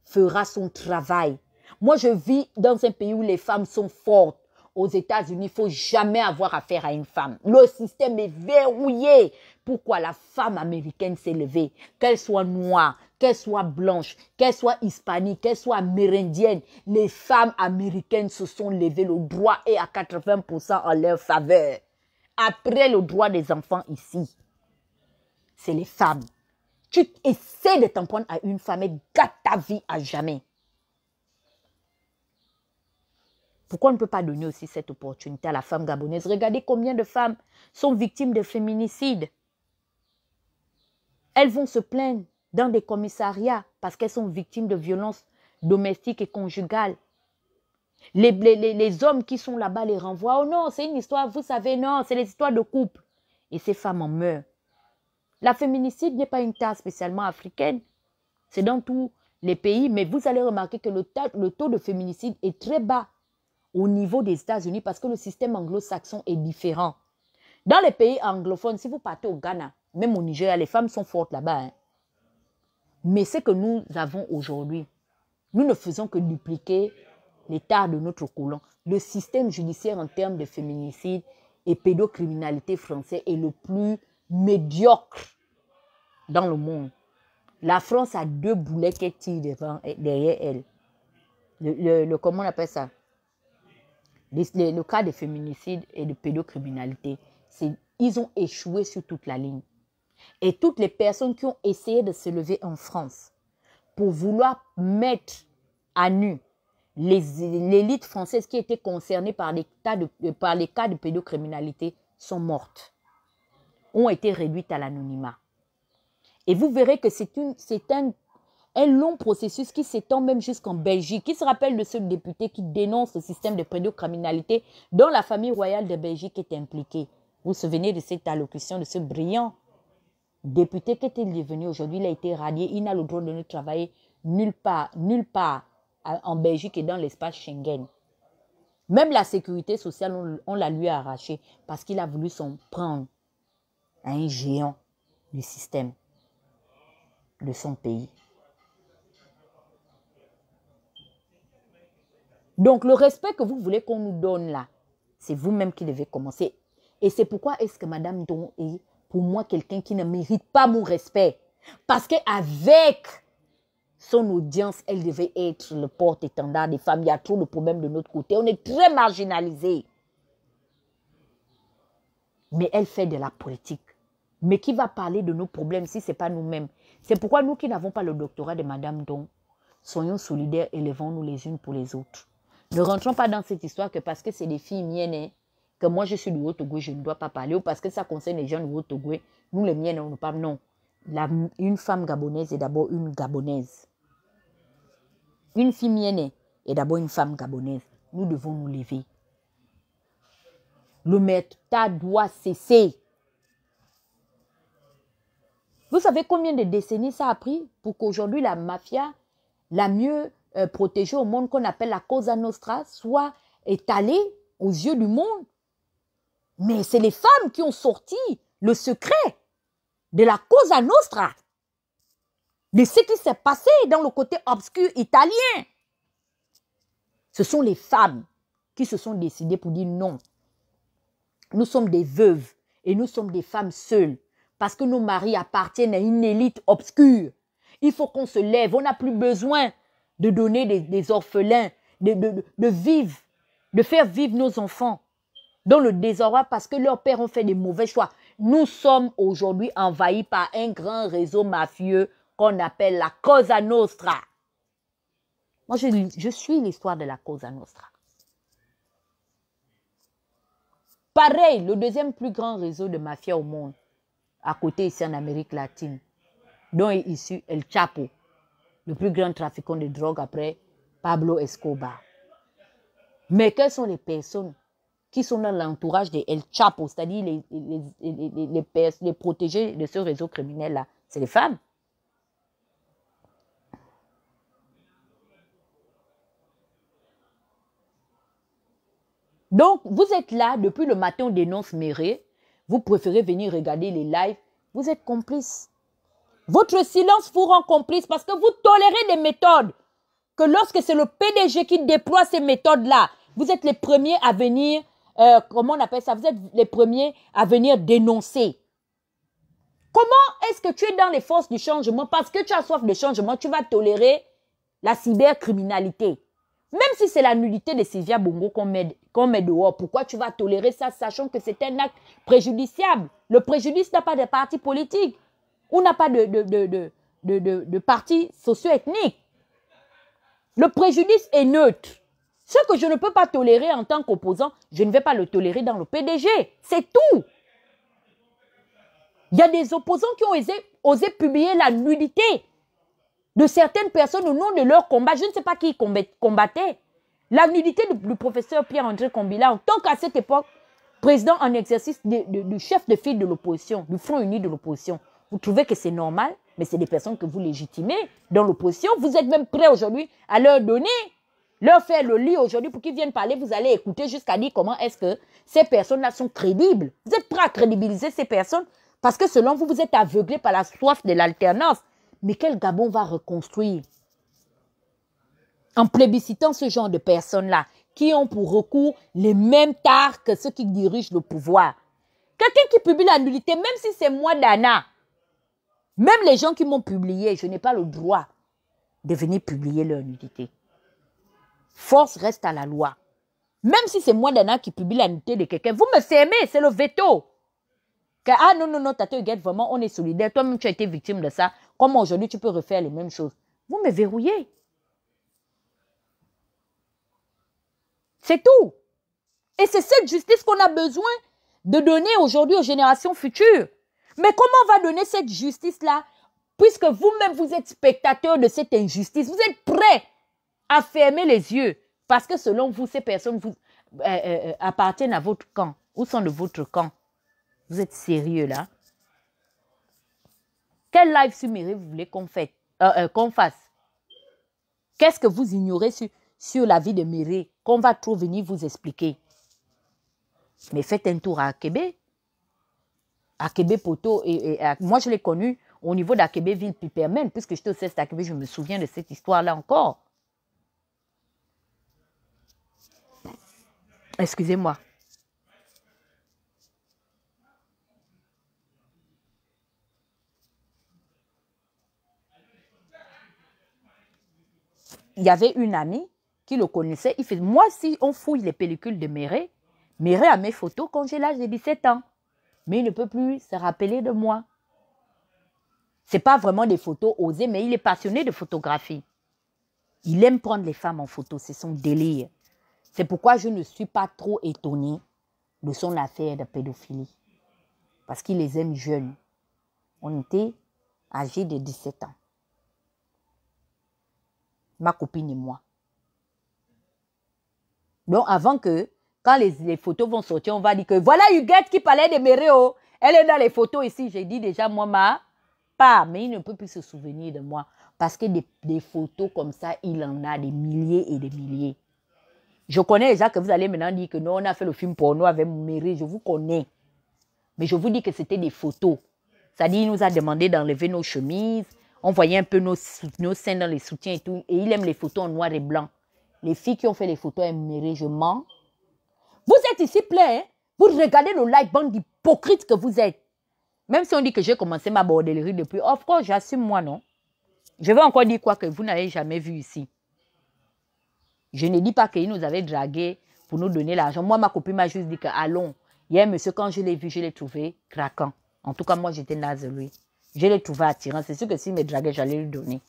fera son travail. Moi, je vis dans un pays où les femmes sont fortes. Aux États-Unis, il ne faut jamais avoir affaire à une femme. Le système est verrouillé. Pourquoi la femme américaine s'est levée? Qu'elle soit noire, qu'elle soit blanche, qu'elle soit hispanique, qu'elle soit amérindienne, les femmes américaines se sont levées. Le droit est à 80% en leur faveur. Après le droit des enfants ici, c'est les femmes. Tu essaies de t'en prendre à une femme et gâte ta vie à jamais. Pourquoi on ne peut pas donner aussi cette opportunité à la femme gabonaise? Regardez combien de femmes sont victimes de féminicide. Elles vont se plaindre dans des commissariats parce qu'elles sont victimes de violences domestiques et conjugales. Les hommes qui sont là-bas les renvoient. Oh non, c'est une histoire, vous savez, non, c'est les histoires de couple. Et ces femmes en meurent. La féminicide n'est pas une tare spécialement africaine. C'est dans tous les pays. Mais vous allez remarquer que le taux de féminicide est très bas au niveau des États-Unis parce que le système anglo-saxon est différent. Dans les pays anglophones, si vous partez au Ghana, même au Nigeria, les femmes sont fortes là-bas. Hein. Mais ce que nous avons aujourd'hui, nous ne faisons que dupliquer l'état de notre colon. Le système judiciaire en termes de féminicide et pédocriminalité français est le plus médiocre dans le monde. La France a 2 boulets qui tirent derrière elle. Comment on appelle ça? Le cas de féminicide et de pédocriminalité, ils ont échoué sur toute la ligne. Et toutes les personnes qui ont essayé de se lever en France pour vouloir mettre à nu l'élite française qui était concernée par les cas de pédocriminalité sont mortes, ont été réduites à l'anonymat. Et vous verrez que c'est un long processus qui s'étend même jusqu'en Belgique. Qui se rappelle de ce député qui dénonce le système de pédocriminalité dont la famille royale de Belgique est impliquée? Vous vous souvenez de cette allocution de ce brillant député qui était devenu aujourd'hui, il a été radié, il n'a le droit de ne travailler nulle part en Belgique et dans l'espace Schengen. Même la sécurité sociale, on la lui a arrachée parce qu'il a voulu s'en prendre à un géant du système de son pays. Donc, le respect que vous voulez qu'on nous donne là, c'est vous-même qui devez commencer. Et c'est pourquoi est-ce que Madame Don est, pour moi, quelqu'un qui ne mérite pas mon respect. Parce qu'avec son audience, elle devait être le porte-étendard des femmes. Il y a trop de problèmes de notre côté. On est très marginalisés. Mais elle fait de la politique. Mais qui va parler de nos problèmes si ce n'est pas nous-mêmes? C'est pourquoi nous qui n'avons pas le doctorat de Madame Don, soyons solidaires et levons-nous les unes pour les autres. Ne rentrons pas dans cette histoire que parce que c'est des filles miennes, que moi je suis du Haut-Togo, je ne dois pas parler, ou parce que ça concerne les gens du Haut-Togo, nous les miennes, on ne parle. Non. une femme gabonaise est d'abord une gabonaise. Une fille mienne est d'abord une femme gabonaise. Nous devons nous lever. Le méta doit cesser. Vous savez combien de décennies ça a pris pour qu'aujourd'hui la mafia la mieux protégée au monde, qu'on appelle la Cosa Nostra, soit étalée aux yeux du monde? Mais c'est les femmes qui ont sorti le secret de la Cosa Nostra, de ce qui s'est passé dans le côté obscur italien. Ce sont les femmes qui se sont décidées pour dire non. Nous sommes des veuves et nous sommes des femmes seules parce que nos maris appartiennent à une élite obscure. Il faut qu'on se lève. On n'a plus besoin de donner des orphelins, de vivre, de faire vivre nos enfants dans le désarroi parce que leurs pères ont fait des mauvais choix. Nous sommes aujourd'hui envahis par un grand réseau mafieux qu'on appelle la Cosa Nostra. Moi, je suis l'histoire de la Cosa Nostra. Pareil, le deuxième plus grand réseau de mafia au monde, à côté ici en Amérique latine, dont est issu El Chapo, le plus grand trafiquant de drogue après Pablo Escobar. Mais quelles sont les personnes qui sont dans l'entourage de El Chapo, c'est-à-dire les protégés de ce réseau criminel-là? C'est les femmes. Donc, vous êtes là, depuis le matin, on dénonce Méré. Vous préférez venir regarder les lives. Vous êtes complice. Votre silence vous rend complice parce que vous tolérez des méthodes. Que lorsque c'est le PDG qui déploie ces méthodes-là, vous êtes les premiers à venir, comment on appelle ça? Vous êtes les premiers à venir dénoncer. Comment est-ce que tu es dans les forces du changement? Parce que tu as soif de changement, tu vas tolérer la cybercriminalité. Même si c'est la nullité de Sylvia Bongo qu'on met dehors, pourquoi tu vas tolérer ça, sachant que c'est un acte préjudiciable? Le préjudice n'a pas de parti politique ou n'a pas de parti socio-ethnique. Le préjudice est neutre. Ce que je ne peux pas tolérer en tant qu'opposant, je ne vais pas le tolérer dans le PDG. C'est tout. Il y a des opposants qui ont osé publier la nudité de certaines personnes au nom de leur combat. Je ne sais pas qui combattait. La nudité du professeur Pierre-André Kombila, en tant qu'à cette époque, président en exercice du chef de file de l'opposition, du Front uni de l'opposition. Vous trouvez que c'est normal? Mais c'est des personnes que vous légitimez dans l'opposition. Vous êtes même prêts aujourd'hui à leur donner, leur faire le lit aujourd'hui pour qu'ils viennent parler. Vous allez écouter jusqu'à dire comment est-ce que ces personnes-là sont crédibles. Vous êtes prêts à crédibiliser ces personnes parce que selon vous, vous êtes aveuglés par la soif de l'alternance. Mais quel Gabon va reconstruire en plébiscitant ce genre de personnes-là qui ont pour recours les mêmes tares que ceux qui dirigent le pouvoir? Quelqu'un qui publie la nullité, même si c'est moi, Dana, même les gens qui m'ont publié, je n'ai pas le droit de venir publier leur nudité. Force reste à la loi. Même si c'est moi, Dana, qui publie la nudité de quelqu'un, vous me fermez, c'est le veto. Que, ah non, Tata Huguette, vraiment, on est solidaire. Toi-même, tu as été victime de ça. Comment aujourd'hui, tu peux refaire les mêmes choses? Vous me verrouillez. C'est tout. Et c'est cette justice qu'on a besoin de donner aujourd'hui aux générations futures. Mais comment on va donner cette justice-là, puisque vous-même, vous êtes spectateur de cette injustice? Vous êtes prêts à fermer les yeux parce que selon vous, ces personnes vous, appartiennent à votre camp ou sont de votre camp. Vous êtes sérieux là? Quel live sur Méré vous voulez qu'on fasse? Qu'est-ce que vous ignorez sur la vie de Méré qu'on va trop venir vous expliquer? Mais faites un tour à Akebe. Akebe Poto, moi je l'ai connu au niveau d'Akebe Ville Pipermen, puisque j'étais au CES d'Akebe, je me souviens de cette histoire-là encore. Excusez-moi. Il y avait une amie qui le connaissait. Il fait, moi, si on fouille les pellicules de Méré, Méré a mes photos quand j'ai l'âge de 17 ans. Mais il ne peut plus se rappeler de moi. Ce n'est pas vraiment des photos osées, mais il est passionné de photographie. Il aime prendre les femmes en photo, c'est son délire. C'est pourquoi je ne suis pas trop étonnée de son affaire de pédophilie. Parce qu'il les aime jeunes. On était âgée de 17 ans. Ma copine et moi. Donc, avant que, quand les photos vont sortir, on va dire que voilà Huguette qui parlait de Méré, oh. Elle est dans les photos ici. J'ai dit déjà, moi, ma part, mais il ne peut plus se souvenir de moi. Parce que des photos comme ça, il en a des milliers et des milliers. Je connais déjà que vous allez maintenant dire que non, on a fait le film porno avec Méré. Je vous connais. Mais je vous dis que c'était des photos. C'est-à-dire, il nous a demandé d'enlever nos chemises. On voyait un peu nos seins dans les soutiens et tout. Et il aime les photos en noir et blanc. Les filles qui ont fait les photos aiment Méré, je mens. Vous êtes ici plein, hein? Vous regardez le like, bande d'hypocrites que vous êtes. Même si on dit que j'ai commencé ma bordellerie depuis, of course, j'assume moi, non? Je vais encore dire quoi que vous n'avez jamais vu ici. Je ne dis pas qu'il nous avait dragué pour nous donner l'argent. Moi, ma copine m'a juste dit que allons. Il y a un monsieur, quand je l'ai vu, je l'ai trouvé craquant. En tout cas, moi, j'étais naze de lui. Je l'ai trouvé attirant. C'est sûr que s'il me draguait, j'allais lui donner.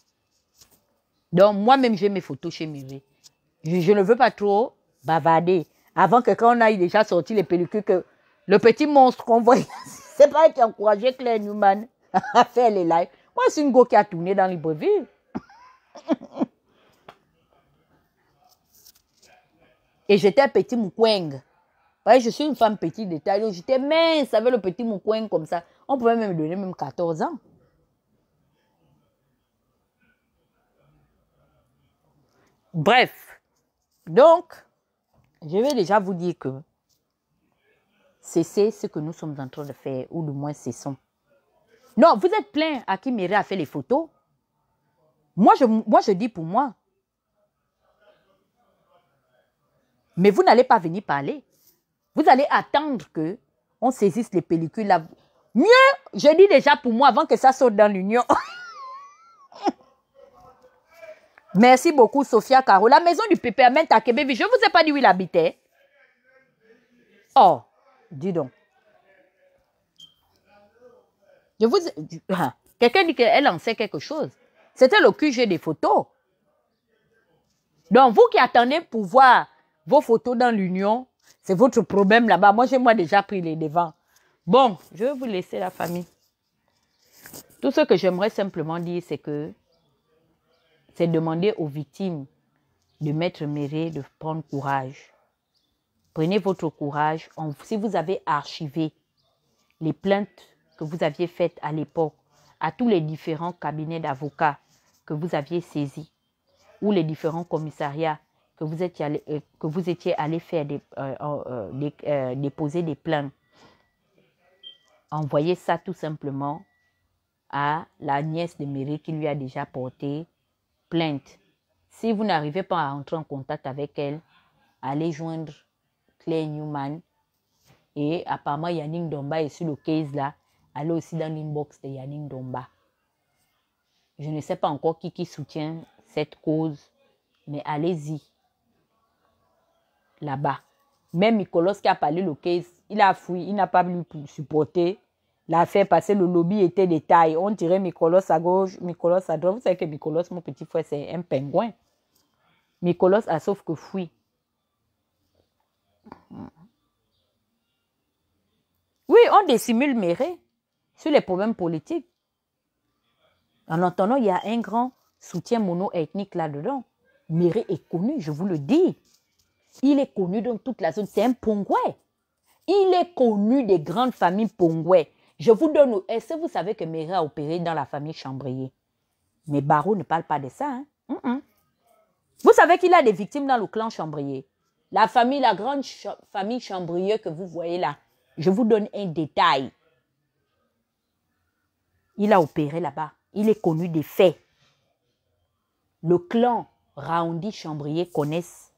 Donc, moi-même, j'ai mes photos chez Méré. Je ne veux pas trop bavarder. Avant que quand on aille déjà sorti les pellicules, que le petit monstre qu'on voit, c'est pas qui a encouragé Claire Newman à faire les lives. Moi, c'est une go qui a tourné dans Libreville. Et j'étais un petit moukweng. Ouais, je suis une femme petite de taille. J'étais mince avec le petit moukweng comme ça. On pouvait même me donner même 14 ans. Bref. Donc, je vais déjà vous dire que cessez ce que nous sommes en train de faire, ou du moins cessons. Non, vous êtes plein à qui Méré a fait les photos. Moi, je dis pour moi. Mais vous n'allez pas venir parler. Vous allez attendre qu'on saisisse les pellicules là. Mieux, je dis déjà pour moi, avant que ça saute dans l'union. Merci beaucoup, Sophia Caro. La maison du Pépérment à Québec, je ne vous ai pas dit où il habitait. Oh, dis donc. Quelqu'un dit qu'elle en sait quelque chose. C'était le QG des photos. Donc, vous qui attendez pour voir vos photos dans l'union, c'est votre problème là-bas. Moi, j'ai déjà pris les devants. Bon, je vais vous laisser la famille. Tout ce que j'aimerais simplement dire, c'est demander aux victimes de Maître Méré de prendre courage. Prenez votre courage. Si vous avez archivé les plaintes que vous aviez faites à l'époque à tous les différents cabinets d'avocats que vous aviez saisis ou les différents commissariats que vous étiez allé faire déposer des plaintes, envoyez ça tout simplement à la nièce de Méré qui lui a déjà porté plainte. Si vous n'arrivez pas à entrer en contact avec elle, allez joindre Claire Newman. Et apparemment, Yannick Domba est sur le case là. Allez aussi dans l'inbox de Yannick Domba. Je ne sais pas encore qui soutient cette cause, mais allez-y. Là-bas. Même Nicolas qui a parlé le case, il a fui, il n'a pas voulu supporter l'affaire parce que le lobby était de taille. On dirait Nicolas à gauche, Nicolas à droite. Vous savez que Nicolas, mon petit frère, c'est un pingouin. Nicolas a sauf que fui. Oui, on dissimule Méré sur les problèmes politiques. En entendant, il y a un grand soutien mono-ethnique là-dedans. Méré est connu, je vous le dis. Il est connu dans toute la zone. C'est un Pongouais. Il est connu des grandes familles Pongouais. Je vous donne... Est-ce que vous savez que Méré a opéré dans la famille Chambrier? Mais Barreau ne parle pas de ça. Hein? Vous savez qu'il a des victimes dans le clan Chambrier. La grande famille Chambrier que vous voyez là. Je vous donne un détail. Il a opéré là-bas. Il est connu des faits. Le clan Raondi Chambrier connaissent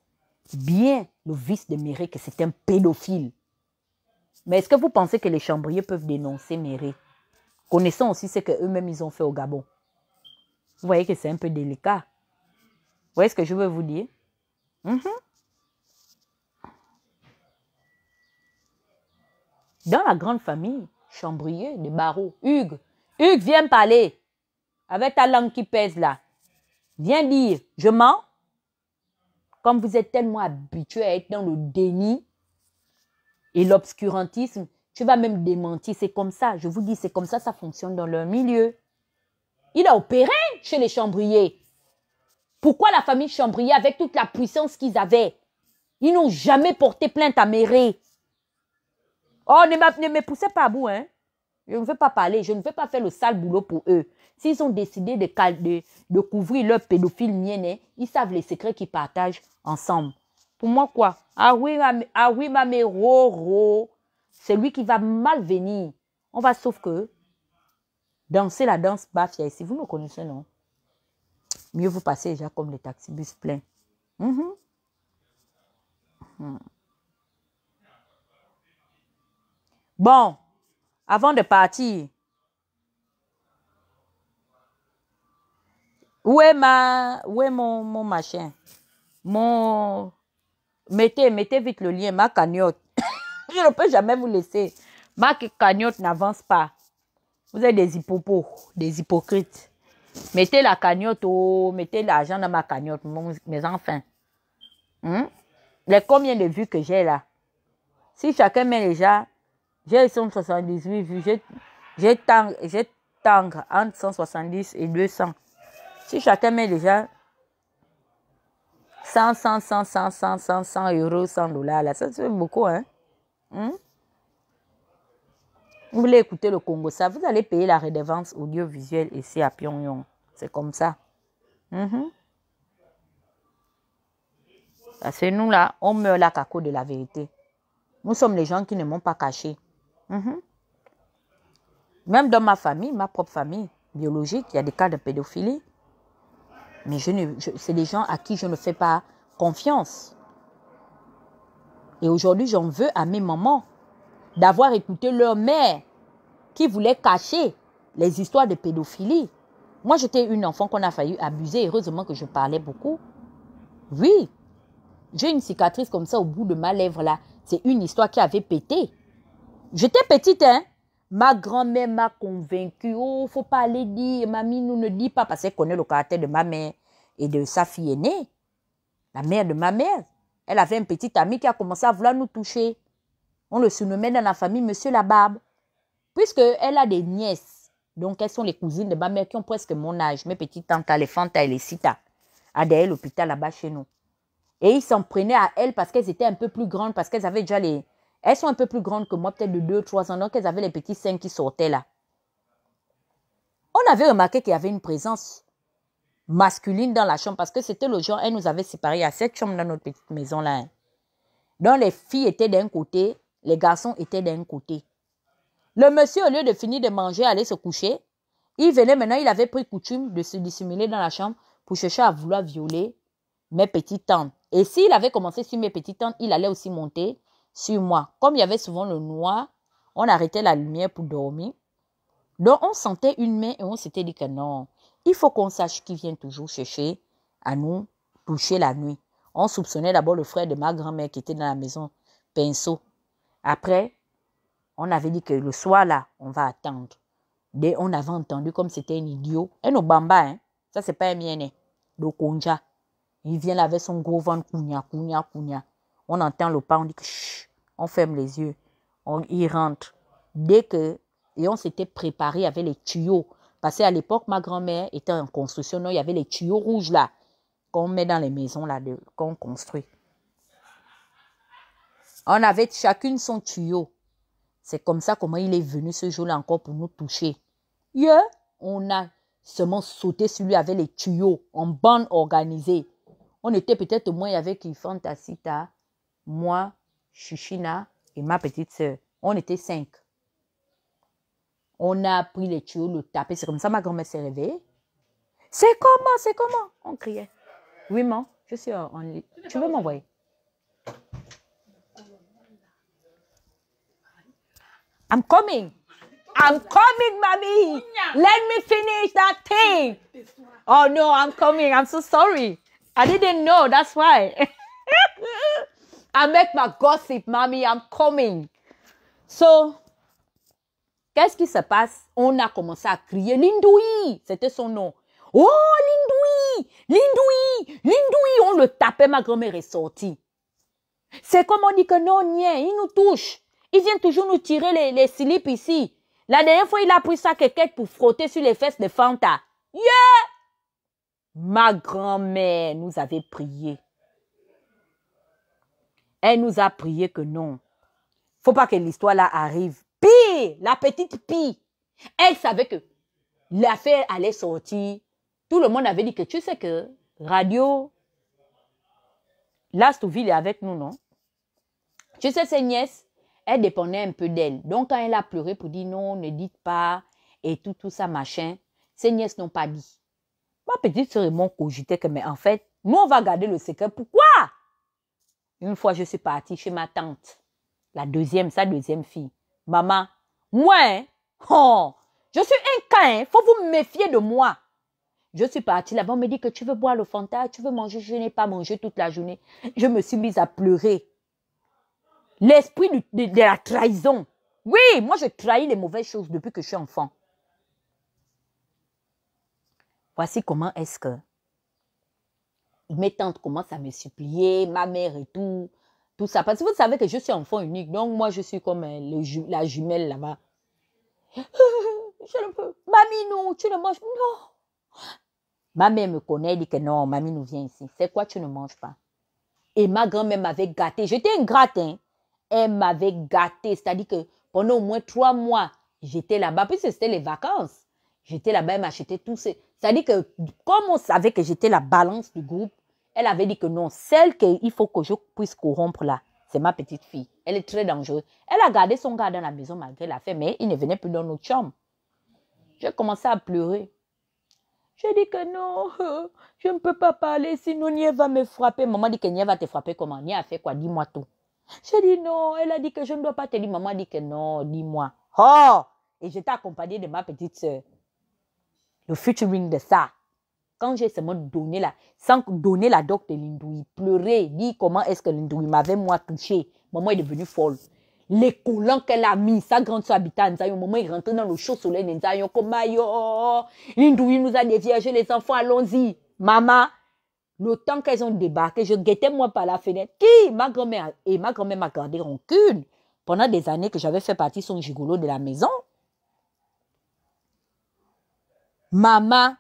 bien le vice de Méré, que c'est un pédophile. Mais est-ce que vous pensez que les Chambriers peuvent dénoncer Méré? Connaissant aussi ce qu'eux-mêmes ils ont fait au Gabon. Vous voyez que c'est un peu délicat. Vous voyez ce que je veux vous dire? Dans la grande famille Chambrier de Barreau, Hugues, viens parler. Avec ta langue qui pèse là. Viens dire, je mens. Comme vous êtes tellement habitué à être dans le déni et l'obscurantisme, tu vas même démentir. C'est comme ça, je vous dis, c'est comme ça, ça fonctionne dans leur milieu. Il a opéré chez les Chambriers. Pourquoi la famille Chambrier, avec toute la puissance qu'ils avaient, ils n'ont jamais porté plainte à Méré? Oh, ne me poussez pas à bout, hein. Je ne veux pas parler, je ne veux pas faire le sale boulot pour eux. S'ils ont décidé de couvrir leur pédophile mienne, ils savent les secrets qu'ils partagent ensemble. Pour moi, quoi? Ah oui, ma mère, c'est lui qui va mal venir. On va sauf que danser la danse bafia ici. Vous me connaissez, non? Mieux vous passez déjà comme les taxibus pleins. Bon, avant de partir, où est mon machin? Mettez vite le lien, ma cagnotte. Je ne peux jamais vous laisser. Ma cagnotte n'avance pas. Vous êtes des hippopos, des hypocrites. Mettez la cagnotte, mettez l'argent dans ma cagnotte, mes enfants. Les combien de vues que j'ai là? Si chacun met déjà, j'ai 178 vues, j'ai tangre entre 170 et 200. Si chacun met déjà 100 euros, 100 dollars, là, ça fait beaucoup, hein? Vous voulez écouter le Congo, ça, vous allez payer la redevance audiovisuelle ici à Pyongyang. C'est comme ça. Parce que nous, là, on meurt là à cause de la vérité. Nous sommes les gens qui ne m'ont pas caché. Même dans ma famille, ma propre famille biologique, il y a des cas de pédophilie. Mais c'est des gens à qui je ne fais pas confiance. Et aujourd'hui, j'en veux à mes mamans d'avoir écouté leur mère qui voulait cacher les histoires de pédophilie. Moi, j'étais une enfant qu'on a failli abuser. Heureusement que je parlais beaucoup. Oui, j'ai une cicatrice comme ça au bout de ma lèvre là. C'est une histoire qui avait pété. J'étais petite, hein. Ma grand-mère m'a convaincue. Oh, faut pas aller dire. Mamie, nous ne dit pas parce qu'elle connaît le caractère de ma mère et de sa fille aînée. La mère de ma mère. Elle avait un petit ami qui a commencé à vouloir nous toucher. On le surnommait dans la famille Monsieur la Barbe. Puisqu'elle a des nièces. Donc, elles sont les cousines de ma mère qui ont presque mon âge. Mes petites tantes, les Fanta et les Sita. À derrière l'hôpital là-bas chez nous. Et ils s'en prenaient à elles parce qu'elles étaient un peu plus grandes. Parce qu'elles avaient déjà les... Elles sont un peu plus grandes que moi, peut-être de 2-3 ans. Donc, elles avaient les petits seins qui sortaient là. On avait remarqué qu'il y avait une présence masculine dans la chambre parce que c'était le genre, elle nous avait séparés à 7 chambres dans notre petite maison là. Donc, les filles étaient d'un côté, les garçons étaient d'un côté. Le monsieur, au lieu de finir de manger, aller se coucher, il venait maintenant, il avait pris coutume de se dissimuler dans la chambre pour chercher à vouloir violer mes petites tantes. Et s'il avait commencé sur mes petites tantes, il allait aussi monter sur moi. Comme il y avait souvent le noir, on arrêtait la lumière pour dormir. Donc, on sentait une main et on s'était dit que non, il faut qu'on sache qui vient toujours chercher à nous toucher la nuit. On soupçonnait d'abord le frère de ma grand-mère qui était dans la maison, Pinceau. Après, on avait dit que le soir là, on va attendre. Dès on avait entendu comme c'était un idiot. Et nos bambas, hein, ça c'est pas un mien, le konja. Il vient là avec son gros ventre, kounia. On entend le pas, on dit que chut, on ferme les yeux. Il rentre. Dès que, et on s'était préparé avec les tuyaux. Parce qu'à l'époque, ma grand-mère était en construction, non, il y avait les tuyaux rouges là, qu'on met dans les maisons là, qu'on construit. On avait chacune son tuyau. C'est comme ça comment il est venu ce jour-là encore pour nous toucher. Yeah. On a seulement sauté sur lui avec les tuyaux en bande organisée. On était peut-être moins avec Ifanta Sita, moi, Chichina et ma petite sœur. On était 5. On a pris les tuyaux, le tapé. C'est comme ça ma grand-mère s'est réveillée. C'est comment? On criait. Oui, maman, je suis en ligne. Tu veux m'envoyer? I'm coming, mommy. Let me finish that thing. Oh, no, I'm coming. I'm so sorry. I didn't know. That's why. I make my gossip, mommy. I'm coming. So, qu'est-ce qui se passe? On a commencé à crier Lindoui. C'était son nom. Oh, Lindoui. On le tapait. Ma grand-mère est sortie. C'est comme on dit que non, nien, il nous touche. Il vient toujours nous tirer les slips ici. La dernière fois, il a pris ça quelqu'un pour frotter sur les fesses de Fanta. Yeah! Ma grand-mère nous avait prié. Elle nous a prié que non. Faut pas que l'histoire là arrive. Pire, la petite pire. Elle savait que l'affaire allait sortir. Tout le monde avait dit que tu sais que Radio Lastouville est avec nous, non? Tu sais, ses nièces, elles dépendaient un peu d'elle. Donc, quand elle a pleuré pour dire non, ne dites pas, et tout ça, machin, ses nièces n'ont pas dit. Ma petite sœur et moi cogitaient que, mais en fait, nous, on va garder le secret. Pourquoi? Une fois, je suis partie chez ma tante, sa deuxième fille. Maman, moi, hein, oh, je suis un cas, faut vous méfier de moi. Je suis partie là-bas, on me dit que tu veux boire le Fanta, tu veux manger, je n'ai pas mangé toute la journée. Je me suis mise à pleurer. L'esprit de la trahison. Oui, moi je trahis les mauvaises choses depuis que je suis enfant. Voici comment est-ce que mes tantes commencent à me supplier, ma mère et tout ça. Parce que vous savez que je suis enfant unique, donc moi je suis comme la jumelle là-bas. Je ne peux. Mamie, non, tu ne manges pas. Non. Ma mère me connaît, elle dit que non, mamie nous vient ici. C'est quoi, tu ne manges pas? Et ma grand-mère m'avait gâté. J'étais un gratin. Elle m'avait gâté. C'est-à-dire que pendant au moins 3 mois, j'étais là-bas. Puis c'était les vacances. J'étais là-bas, elle m'achetait tout. C'est-à-dire que comme on savait que j'étais la balance du groupe, elle avait dit que non, celle qu'il faut que je puisse corrompre là, c'est ma petite fille. Elle est très dangereuse. Elle a gardé son gars dans la maison malgré la fête, mais il ne venait plus dans notre chambre. J'ai commencé à pleurer. J'ai dit que non, je ne peux pas parler, sinon Nia va me frapper. Maman dit que Nia va te frapper comment? Nia a fait quoi? Dis-moi tout. J'ai dit non, elle a dit que je ne dois pas te dire. Maman dit que non, dis-moi. Oh! Et j'étais accompagnée de ma petite soeur. Le featuring de ça. Quand j'ai seulement donné sans donner la doc de Lindoui, pleurer, dire comment est-ce que Lindoui m'avait moi touché. Maman est devenue folle. Les collants qu'elle a mis, sa grande soeur habitait à Nzayo. Maman est rentrée dans le chaud soleil de Nzayo. Comme ayo, Lindoui nous a déviagé les enfants, allons-y. Maman, le temps qu'elles ont débarqué, je guettais moi par la fenêtre. Qui? Ma grand-mère. Et ma grand-mère m'a gardé rancune. Pendant des années que j'avais fait partie son gigolo de la maison. Maman,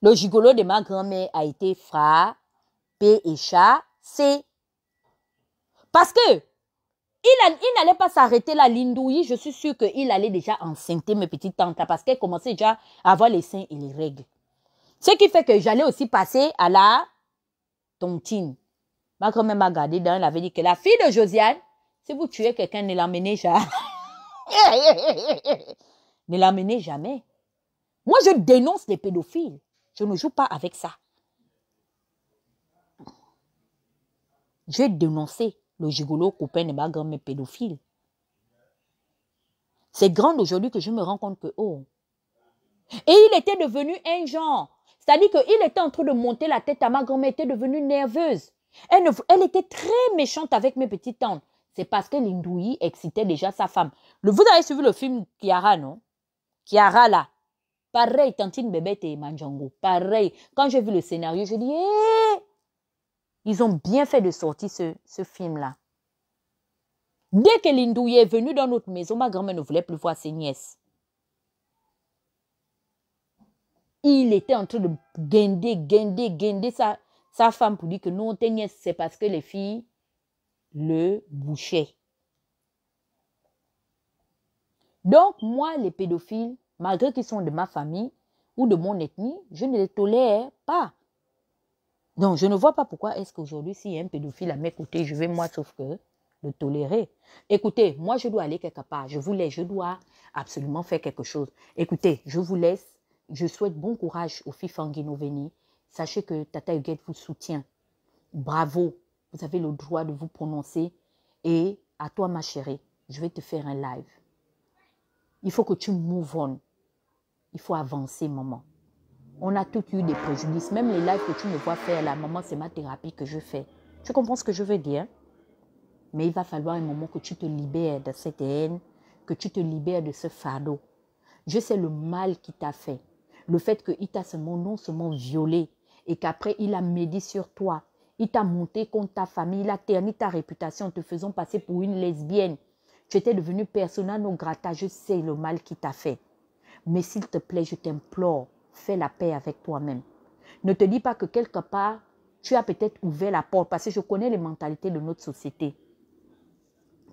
le gigolo de ma grand-mère a été frappé et chassé. Parce que il n'allait pas s'arrêter là, Lindoui. Je suis sûre qu'il allait déjà enceinter mes petites tantes parce qu'elle commençait déjà à avoir les seins et les règles. Ce qui fait que j'allais aussi passer à la tontine. Ma grand-mère m'a gardé dans, elle avait dit que la fille de Josiane, si vous tuez quelqu'un, ne l'emmenez jamais. Ne l'emmenez jamais. Moi, je dénonce les pédophiles. Je ne joue pas avec ça. J'ai dénoncé le gigolo copain de ma grand-mère pédophile. C'est grand aujourd'hui que je me rends compte que, oh. Et il était devenu un genre. C'est-à-dire qu'il était en train de monter la tête à ma grand-mère, était devenue nerveuse. Elle était très méchante avec mes petites tantes. C'est parce que Lindoui excitait déjà sa femme. Vous avez suivi le film Kiara, non? Kiara, là. Pareil, Tantine Bébête et Manjango. Pareil. Quand j'ai vu le scénario, je dis, hey! Ils ont bien fait de sortir ce film-là. Dès que Lindoui est venu dans notre maison, ma grand-mère ne voulait plus voir ses nièces. Il était en train de guinder sa femme pour dire que non, tes nièces, c'est parce que les filles le bouchaient. Donc, moi, les pédophiles, malgré qu'ils sont de ma famille ou de mon ethnie, je ne les tolère pas. Donc, je ne vois pas pourquoi est-ce qu'aujourd'hui, s'il y a un pédophile à mes côtés, je vais moi, sauf que le tolérer. Écoutez, moi, je dois aller quelque part. Je dois absolument faire quelque chose. Écoutez, je vous laisse. Je souhaite bon courage aux filles Fanguino-Veni. Sachez que Tata Huguette vous soutient. Bravo. Vous avez le droit de vous prononcer. Et à toi, ma chérie, je vais te faire un live. Il faut que tu move on. Il faut avancer, maman. On a tous eu des préjudices. Même les lives que tu me vois faire là, maman, c'est ma thérapie que je fais. Tu comprends ce que je veux dire? Mais il va falloir un moment que tu te libères de cette haine, que tu te libères de ce fardeau. Je sais le mal qu'il t'a fait. Le fait qu'il t'a non seulement violé et qu'après il a médit sur toi. Il t'a monté contre ta famille, il a terni ta réputation en te faisant passer pour une lesbienne. Tu étais devenue persona non grata. Je sais le mal qu'il t'a fait. Mais s'il te plaît, je t'implore, fais la paix avec toi-même. Ne te dis pas que quelque part, tu as peut-être ouvert la porte, parce que je connais les mentalités de notre société.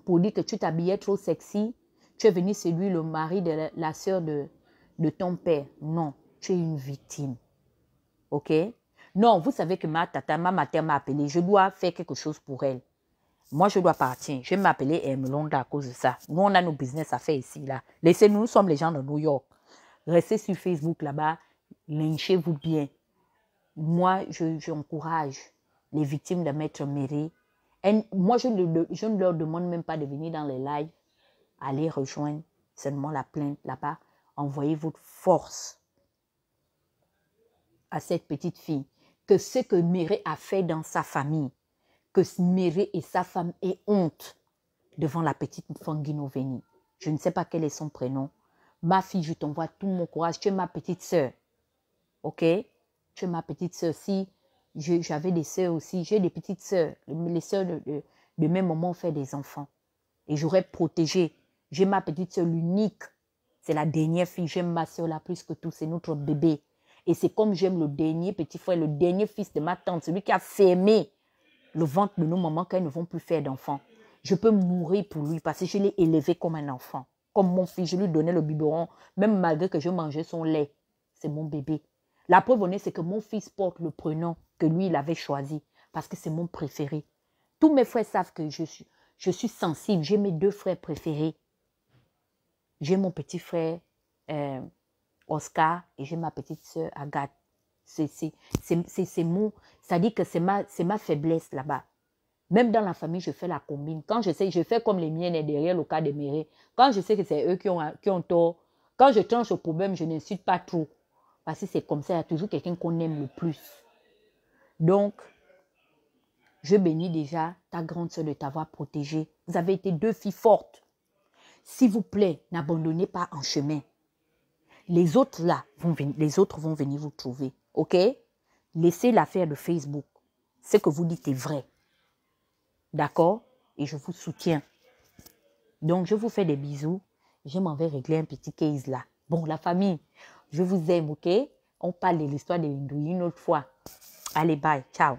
Pour dire que tu t'habillais trop sexy, tu es venu séduire le mari de la sœur de ton père. Non, tu es une victime. OK? Non, vous savez que ma mère m'a appelé. Je dois faire quelque chose pour elle. Moi, je dois partir. Je vais m'appeler Hermelonda à cause de ça. Nous, on a nos business à faire ici, là. Laissez-nous, nous sommes les gens de New York. Restez sur Facebook, là-bas. Lynchez-vous bien. Moi, j'encourage les victimes de Maître Méré. Moi, je ne leur demande même pas de venir dans les lives. Allez rejoindre seulement la plainte là-bas. Envoyez votre force à cette petite fille. Que ce que Méré a fait dans sa famille, que Méré et sa femme aient honte devant la petite Fangino Veni. Je ne sais pas quel est son prénom. Ma fille, je t'envoie tout mon courage. Tu es ma petite sœur. OK? Tu es ma petite sœur. Si j'avais des sœurs aussi, j'ai des petites sœurs. Les sœurs de même moment ont fait des enfants. Et j'aurais protégé. J'ai ma petite sœur, l'unique. C'est la dernière fille. J'aime ma sœur là plus que tout. C'est notre bébé. Et c'est comme j'aime le dernier petit frère, le dernier fils de ma tante, celui qui a fermé le ventre de nos mamans quand elles ne vont plus faire d'enfants. Je peux mourir pour lui parce que je l'ai élevé comme un enfant. Comme mon fils, je lui donnais le biberon, même malgré que je mangeais son lait. C'est mon bébé. La preuve honnête, c'est que mon fils porte le prénom que lui, il avait choisi parce que c'est mon préféré. Tous mes frères savent que je suis sensible. J'ai mes 2 frères préférés. J'ai mon petit frère Oscar et j'ai ma petite soeur Agathe. C'est mon, ça dit que c'est ma faiblesse là-bas. Même dans la famille, je fais la combine. Quand je sais, je fais comme les miennes derrière le cas de Méré. Quand je sais que c'est eux qui ont tort, quand je tranche au problème, je n'insulte pas trop. Parce que c'est comme ça, il y a toujours quelqu'un qu'on aime le plus. Donc, je bénis déjà ta grande soeur de t'avoir protégée. Vous avez été 2 filles fortes. S'il vous plaît, n'abandonnez pas en chemin. Les autres là, les autres vont venir vous trouver. OK? Laissez l'affaire de Facebook. Ce que vous dites est vrai. D'accord? Et je vous soutiens. Donc, je vous fais des bisous. Je m'en vais régler un petit case là. Bon, la famille, je vous aime, OK? On parle de l'histoire de l'Hindou une autre fois. Allez, bye. Ciao.